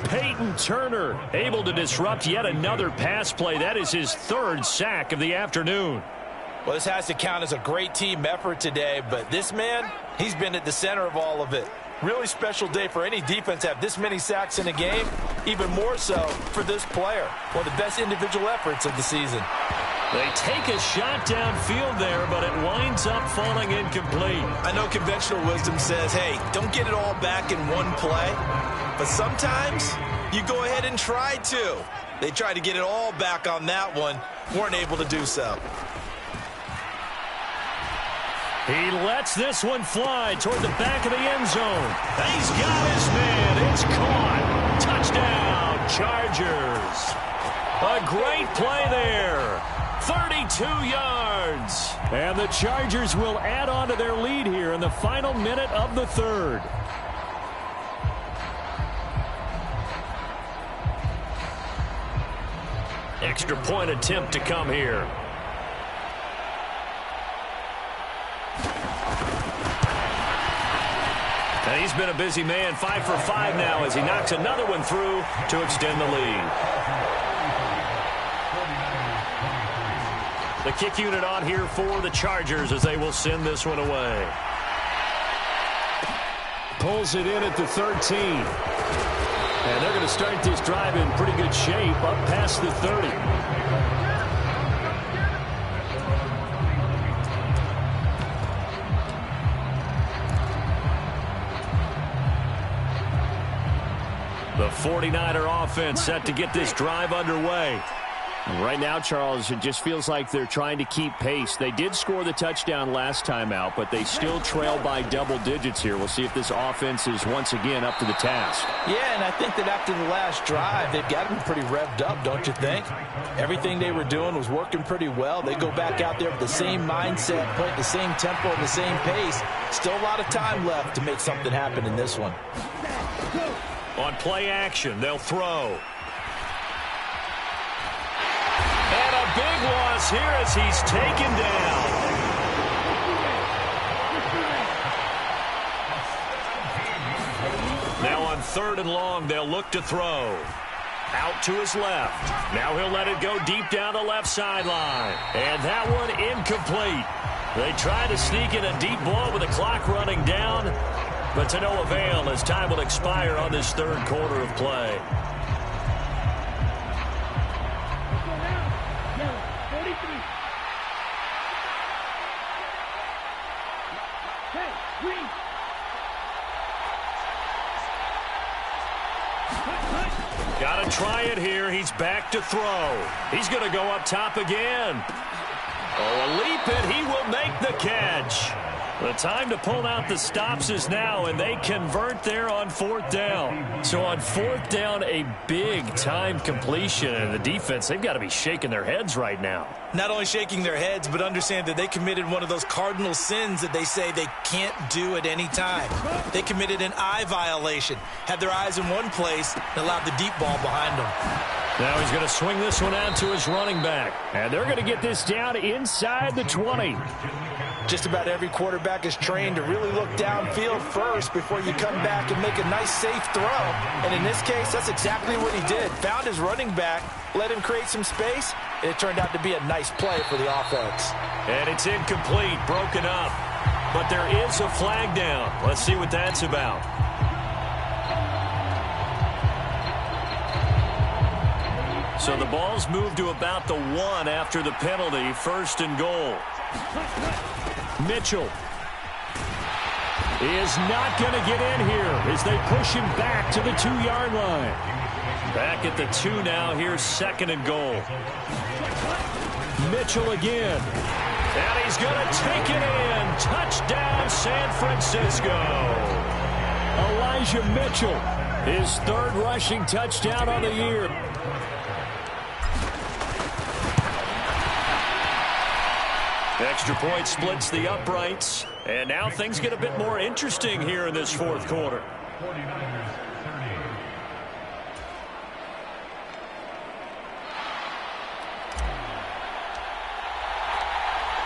Peyton Turner able to disrupt yet another pass play. That is his 3rd sack of the afternoon. Well, this has to count as a great team effort today, but this man, he's been at the center of all of it. Really special day for any defense to have this many sacks in a game, even more so for this player. One of the best individual efforts of the season. They take a shot downfield there, but it winds up falling incomplete. I know conventional wisdom says, hey, don't get it all back in one play, but sometimes you go ahead and try to. They tried to get it all back on that one, weren't able to do so. He lets this one fly toward the back of the end zone. He's got his man. It's caught. Touchdown, Chargers. A great play there. 32 yards. And the Chargers will add on to their lead here in the final minute of the 3rd. Extra point attempt to come here. And he's been a busy man, 5 for 5 now as he knocks another one through to extend the lead. The kick unit on here for the Chargers as they will send this one away. Pulls it in at the 13. And they're going to start this drive in pretty good shape up past the 30. The 49er offense set to get this drive underway. And right now, Charles, it just feels like they're trying to keep pace. They did score the touchdown last time out, but they still trail by double digits here. We'll see if this offense is once again up to the task. Yeah, and I think that after the last drive, they've got them pretty revved up, don't you think? Everything they were doing was working pretty well. They go back out there with the same mindset, play at the same tempo, and the same pace. Still a lot of time left to make something happen in this one. On play action, they'll throw. And a big loss here as he's taken down. Now on 3rd and long, they'll look to throw. Out to his left. Now he'll let it go deep down the left sideline. And that one incomplete. They try to sneak in a deep ball with the clock running down, but to no avail as time will expire on this 3rd quarter of play. Got to try it here. He's back to throw. He's going to go up top again. Oh, a leap, and he will make the catch. The time to pull out the stops is now, and they convert there on 4th down. So on 4th down, a big-time completion, and the defense, they've got to be shaking their heads right now. Not only shaking their heads, but understand that they committed one of those cardinal sins that they say they can't do at any time. They committed an eye violation, had their eyes in one place, and allowed the deep ball behind them. Now he's going to swing this one out to his running back, and they're going to get this down inside the 20. Just about every quarterback is trained to really look downfield first before you come back and make a nice, safe throw. And in this case, that's exactly what he did. Found his running back, let him create some space, and it turned out to be a nice play for the offense. And it's incomplete, broken up. But there is a flag down. Let's see what that's about. So the ball's moved to about the 1 after the penalty, 1st and goal. Mitchell is not going to get in here as they push him back to the 2-yard line. Back at the 2 now. Here's 2nd and goal. Mitchell again. And he's going to take it in. Touchdown, San Francisco. Elijah Mitchell, his 3rd rushing touchdown on the year. Extra point splits the uprights, and now things get a bit more interesting here in this 4th quarter.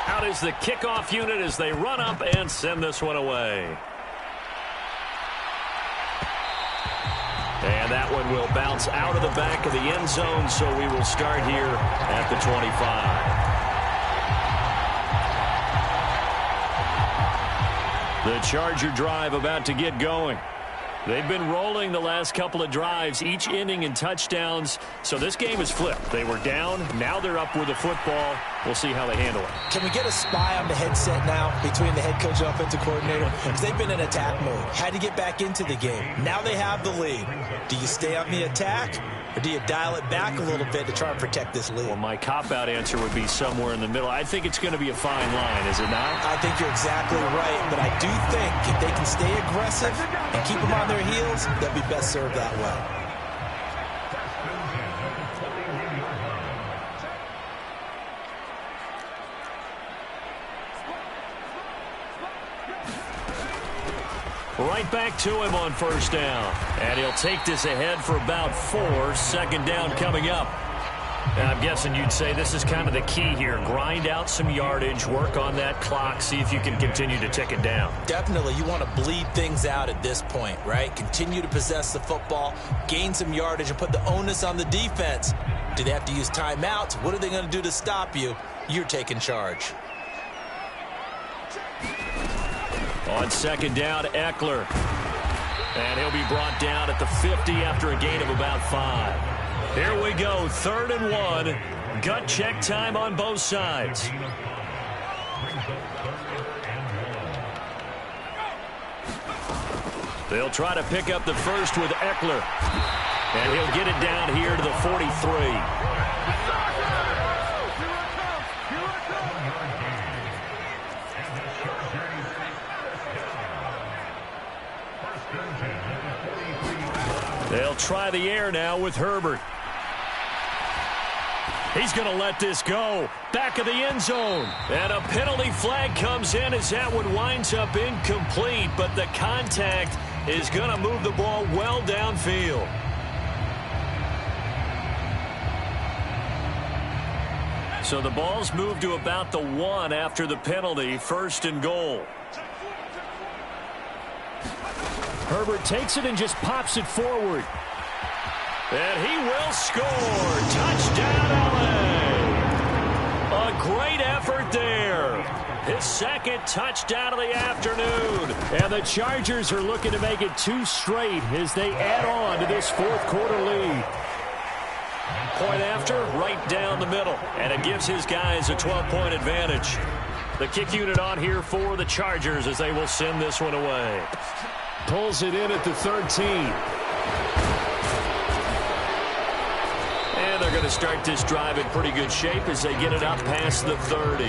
Out is the kickoff unit as they run up and send this one away. And that one will bounce out of the back of the end zone, so we will start here at the 25. The Charger drive about to get going. They've been rolling the last couple of drives, each inning in touchdowns. So this game is flipped. They were down. Now they're up with the football. We'll see how they handle it. Can we get a spy on the headset now between the head coach and offensive coordinator? Because they've been in attack mode. Had to get back into the game. Now they have the lead. Do you stay on the attack? Or do you dial it back a little bit to try and protect this lead? Well, my cop-out answer would be somewhere in the middle. I think it's going to be a fine line, is it not? I think you're exactly right, but I do think if they can stay aggressive and keep them on their heels, they'll be best served that way. Right back to him on 1st down. And he'll take this ahead for about 4. 2nd down coming up. And I'm guessing you'd say this is kind of the key here. Grind out some yardage, work on that clock, see if you can continue to tick it down. Definitely. You want to bleed things out at this point, right? Continue to possess the football, gain some yardage, and put the onus on the defense. Do they have to use timeouts? What are they going to do to stop you? You're taking charge. On 2nd down, Eckler. And he'll be brought down at the 50 after a gain of about 5. Here we go, 3rd and 1. Gut check time on both sides. They'll try to pick up the first with Eckler. And he'll get it down here to the 43. They'll try the air now with Herbert. He's going to let this go. Back of the end zone. And a penalty flag comes in as that one winds up incomplete. But the contact is going to move the ball well downfield. So the ball's moved to about the 1 after the penalty. 1st and goal. Herbert takes it and just pops it forward. And he will score. Touchdown, LA. A great effort there. His 2nd touchdown of the afternoon. And the Chargers are looking to make it 2 straight as they add on to this 4th quarter lead. Point after, right down the middle. And it gives his guys a 12-point advantage. The kick unit on here for the Chargers as they will send this one away. Pulls it in at the 13. And they're going to start this drive in pretty good shape as they get it up past the 30.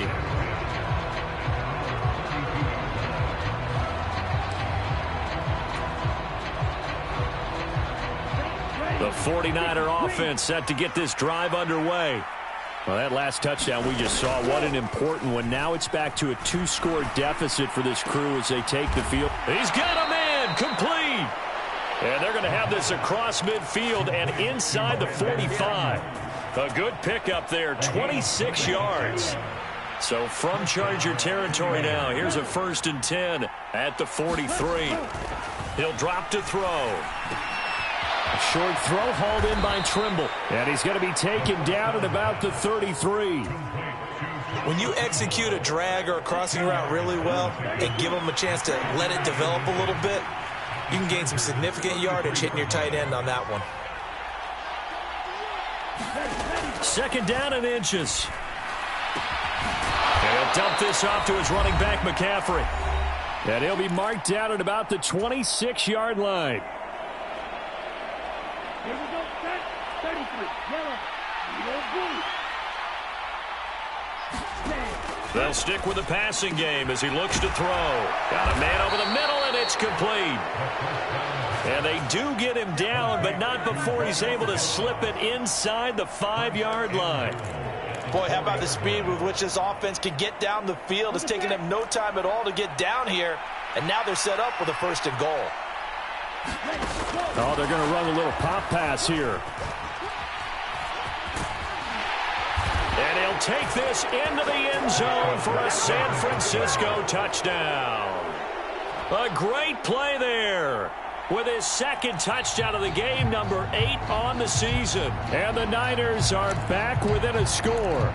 The 49er offense set to get this drive underway. Well, that last touchdown we just saw, what an important one. Now it's back to a 2-score deficit for this crew as they take the field. He's got a man, complete. And they're going to have this across midfield and inside the 45. A good pickup there, 26 yards. So from Charger territory now, here's a 1st and 10 at the 43. He'll drop to throw. A short throw hauled in by Trimble. And he's going to be taken down at about the 33. When you execute a drag or a crossing route really well and give them a chance to let it develop a little bit, you can gain some significant yardage hitting your tight end on that one. 2nd down and inches. And he'll dump this off to his running back, McCaffrey. And he'll be marked down at about the 26-yard line. Here we go, set, 33, yellow, blue. They'll stick with the passing game as he looks to throw. Got a man over the middle, and it's complete. And they do get him down, but not before he's able to slip it inside the 5-yard line. Boy, how about the speed with which this offense can get down the field? It's taken them no time at all to get down here, and now they're set up with a 1st and goal. Oh, they're going to run a little pop pass here. And he'll take this into the end zone for a San Francisco touchdown. A great play there with his 2nd touchdown of the game, number 8 on the season. And the Niners are back within a score.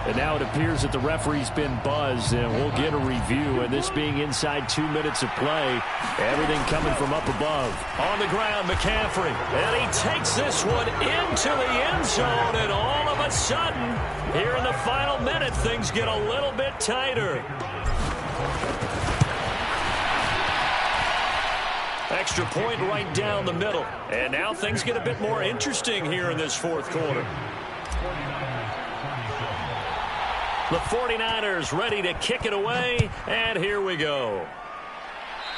And now it appears that the referee's been buzzed, and we'll get a review. And this being inside 2 minutes of play, everything coming from up above. On the ground, McCaffrey. And he takes this one into the end zone, and all of a sudden, here in the final minute, things get a little bit tighter. Extra point right down the middle. And now things get a bit more interesting here in this 4th quarter. The 49ers ready to kick it away, and here we go.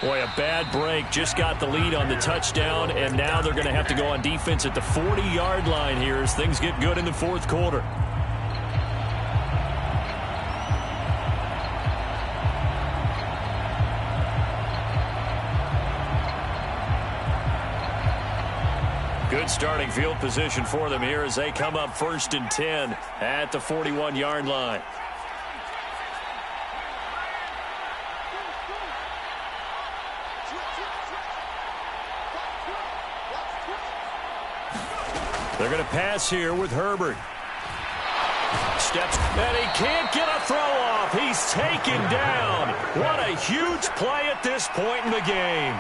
Boy, a bad break. Just got the lead on the touchdown, and now they're going to have to go on defense at the 40-yard line here as things get good in the 4th quarter. Good starting field position for them here as they come up 1st and 10 at the 41-yard line. They're going to pass here with Herbert. Steps, and he can't get a throw off. He's taken down. What a huge play at this point in the game.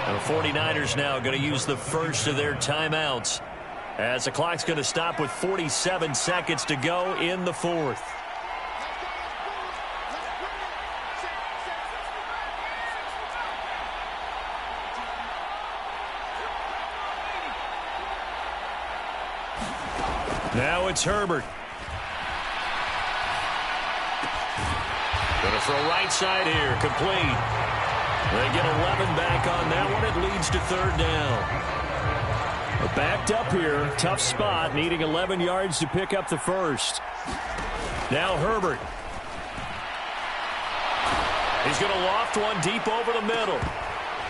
And the 49ers now going to use the first of their timeouts as the clock's going to stop with 47 seconds to go in the 4th. Now it's Herbert. Going to throw right side here, complete. They get 11 back on that one. It leads to 3rd down. Backed up here, tough spot, needing 11 yards to pick up the 1st. Now Herbert. He's going to loft one deep over the middle.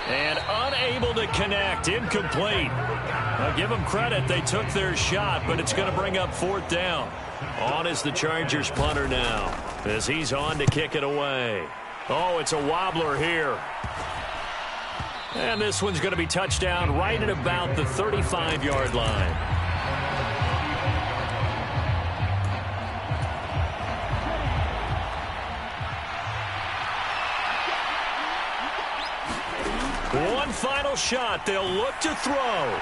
And unable to connect, incomplete. I'll give them credit, they took their shot, but it's going to bring up 4th down. On is the Chargers punter now, as he's on to kick it away. Oh, it's a wobbler here. And this one's going to be touchdown right at about the 35-yard line. One final shot. They'll look to throw.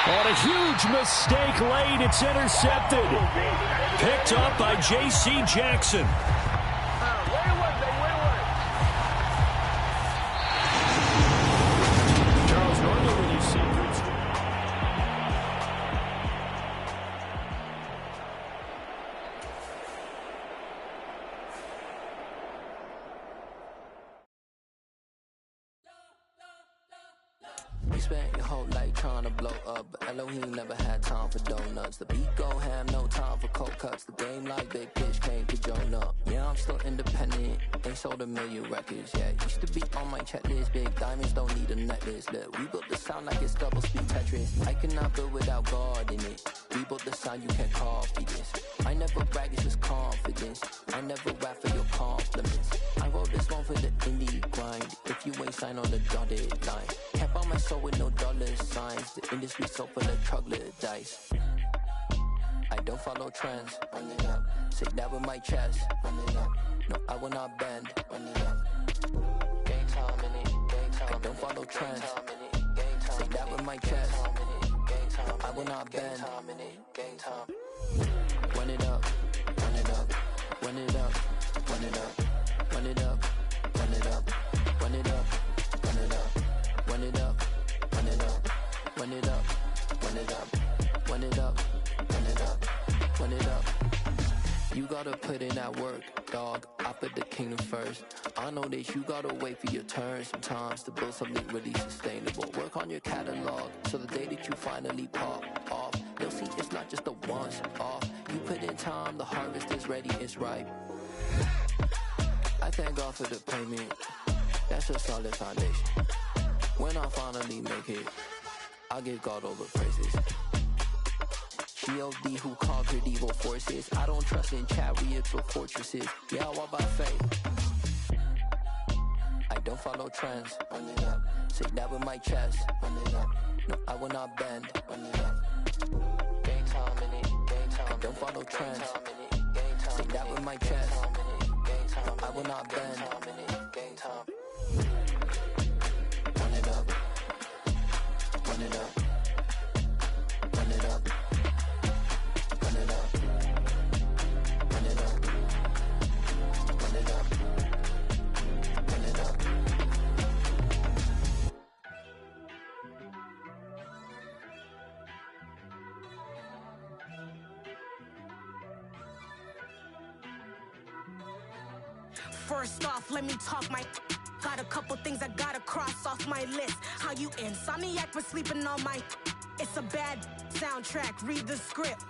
On a huge mistake late, it's intercepted. Picked up by J.C. Jackson. Charles, normally when you see spent your whole life trying to blow up, but Elohim never had time for donuts. The beat go ham, no time for cold cuts. The game like Big Pitch came to Jonah. Yeah, I'm still independent, ain't sold a million records yet. Used to be on my checklist, big diamonds don't need a necklace. Look, we built the sound like it's double speed Tetris. I cannot build without God in it. We built the sound, you can't copy this. I never brag, it's just confidence. I never rap for your compliments. I wrote this one for the indie grind. If you ain't signed on the dotted line, can't buy my soul with no dollar signs. The industry so full of troglodytes. I don't follow trends. Run it up. Say that with my chest. Run it up. No, I will not bend. Run it up. Game time in it. Game time. I don't follow trends. Say that with my chest. No, I will not bend. Game time. Run it up. Run it up. Run it up. Run it up. Run it up. Run it up. Run it up. Run it up. Run it up. Run it up. Run it up. Run it up. Run it up. Run it up. Run it up. You gotta put in that work, dog. I put the kingdom first. I know that you gotta wait for your turn sometimes to build something really sustainable. Work on your catalog so the day that you finally pop off, you'll see it's not just a once off. You put in time, the harvest is ready, it's ripe. I thank God for the payment. That's a solid foundation. When I finally make it, I give God all the praises. G.O.D. who conquered evil forces. I don't trust in chariots or fortresses. Yeah, I walk by faith. I don't follow trends. Run it up. Say that with my chest. Run it up. No, I will not bend. Run it up. Game time in it. Game time. I don't follow trends. Say that with my chest. No, I will not bend. Game time. Run it up. Run it up. Run it up. Run it up. Run it up. Run it up. Run it up. First off, let me talk my. Got a couple things I gotta cross off my list. How you insomniac for sleeping on my. It's a bad soundtrack, read the script.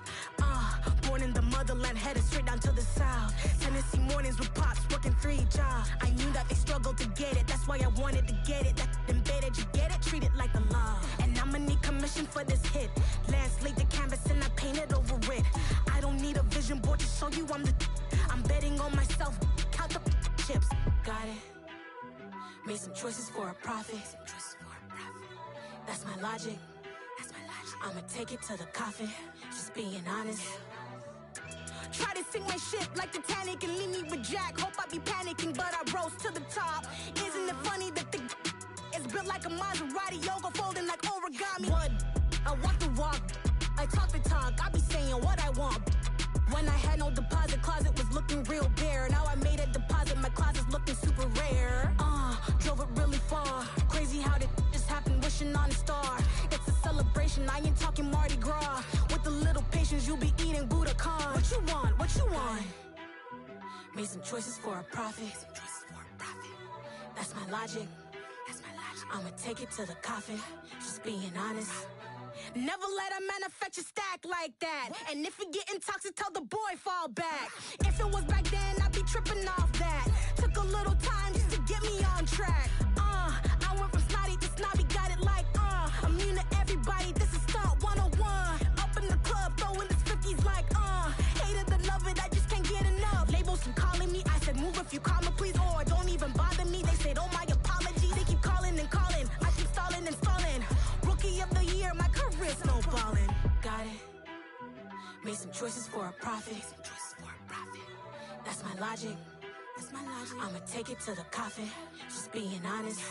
Born in the motherland, headed straight down to the south. Tennessee mornings with pops, working 3 jobs. I knew that they struggled to get it, that's why I wanted to get it. That embedded, you get it, treat it like a law. And I'ma need commission for this hit. Last laid the canvas and I painted over it. I don't need a vision board to show you I'm the. I'm betting on myself, count the chips. Got it. Made some choices for a profit. That's my logic. I'ma take it to the coffin, just being honest. Try to sink my ship like Titanic and leave me with Jack. Hope I be panicking, but I rose to the top. Isn't it funny that the is built like a Maserati, yoga folding like origami? What? I walk the walk, I talk the talk, I be saying what I want. When I had no deposit, closet was looking real bare. Now I made a deposit, my closet's looking super rare. Drove it really far. Crazy how did just happen, wishing on a star. It's a celebration, I ain't talking Mardi Gras. With a little patience, you'll be eating Budokan. What you want? What you want? Made some choices for a profit. That's my logic. I'ma take it to the coffin, just being honest. Never let a manufacture stack like that. And if you getting toxic, tell the boy fall back. If it was back then, I'd be tripping off that. Took a little time just to get me on track. I went from snotty to snobby, got it like immune to everybody, this is stunt 101. Up in the club, throwing the 50s like hate it and love it, I just can't get enough. Labels from calling me, I said move if you call me please, or don't even bother me. They said oh my apology, they keep calling and calling. I keep stalling and stalling. Rookie of the year, my career snowballing. Got it. Made some choices for a profit. That's my logic. I'ma take it to the coffin, just being honest.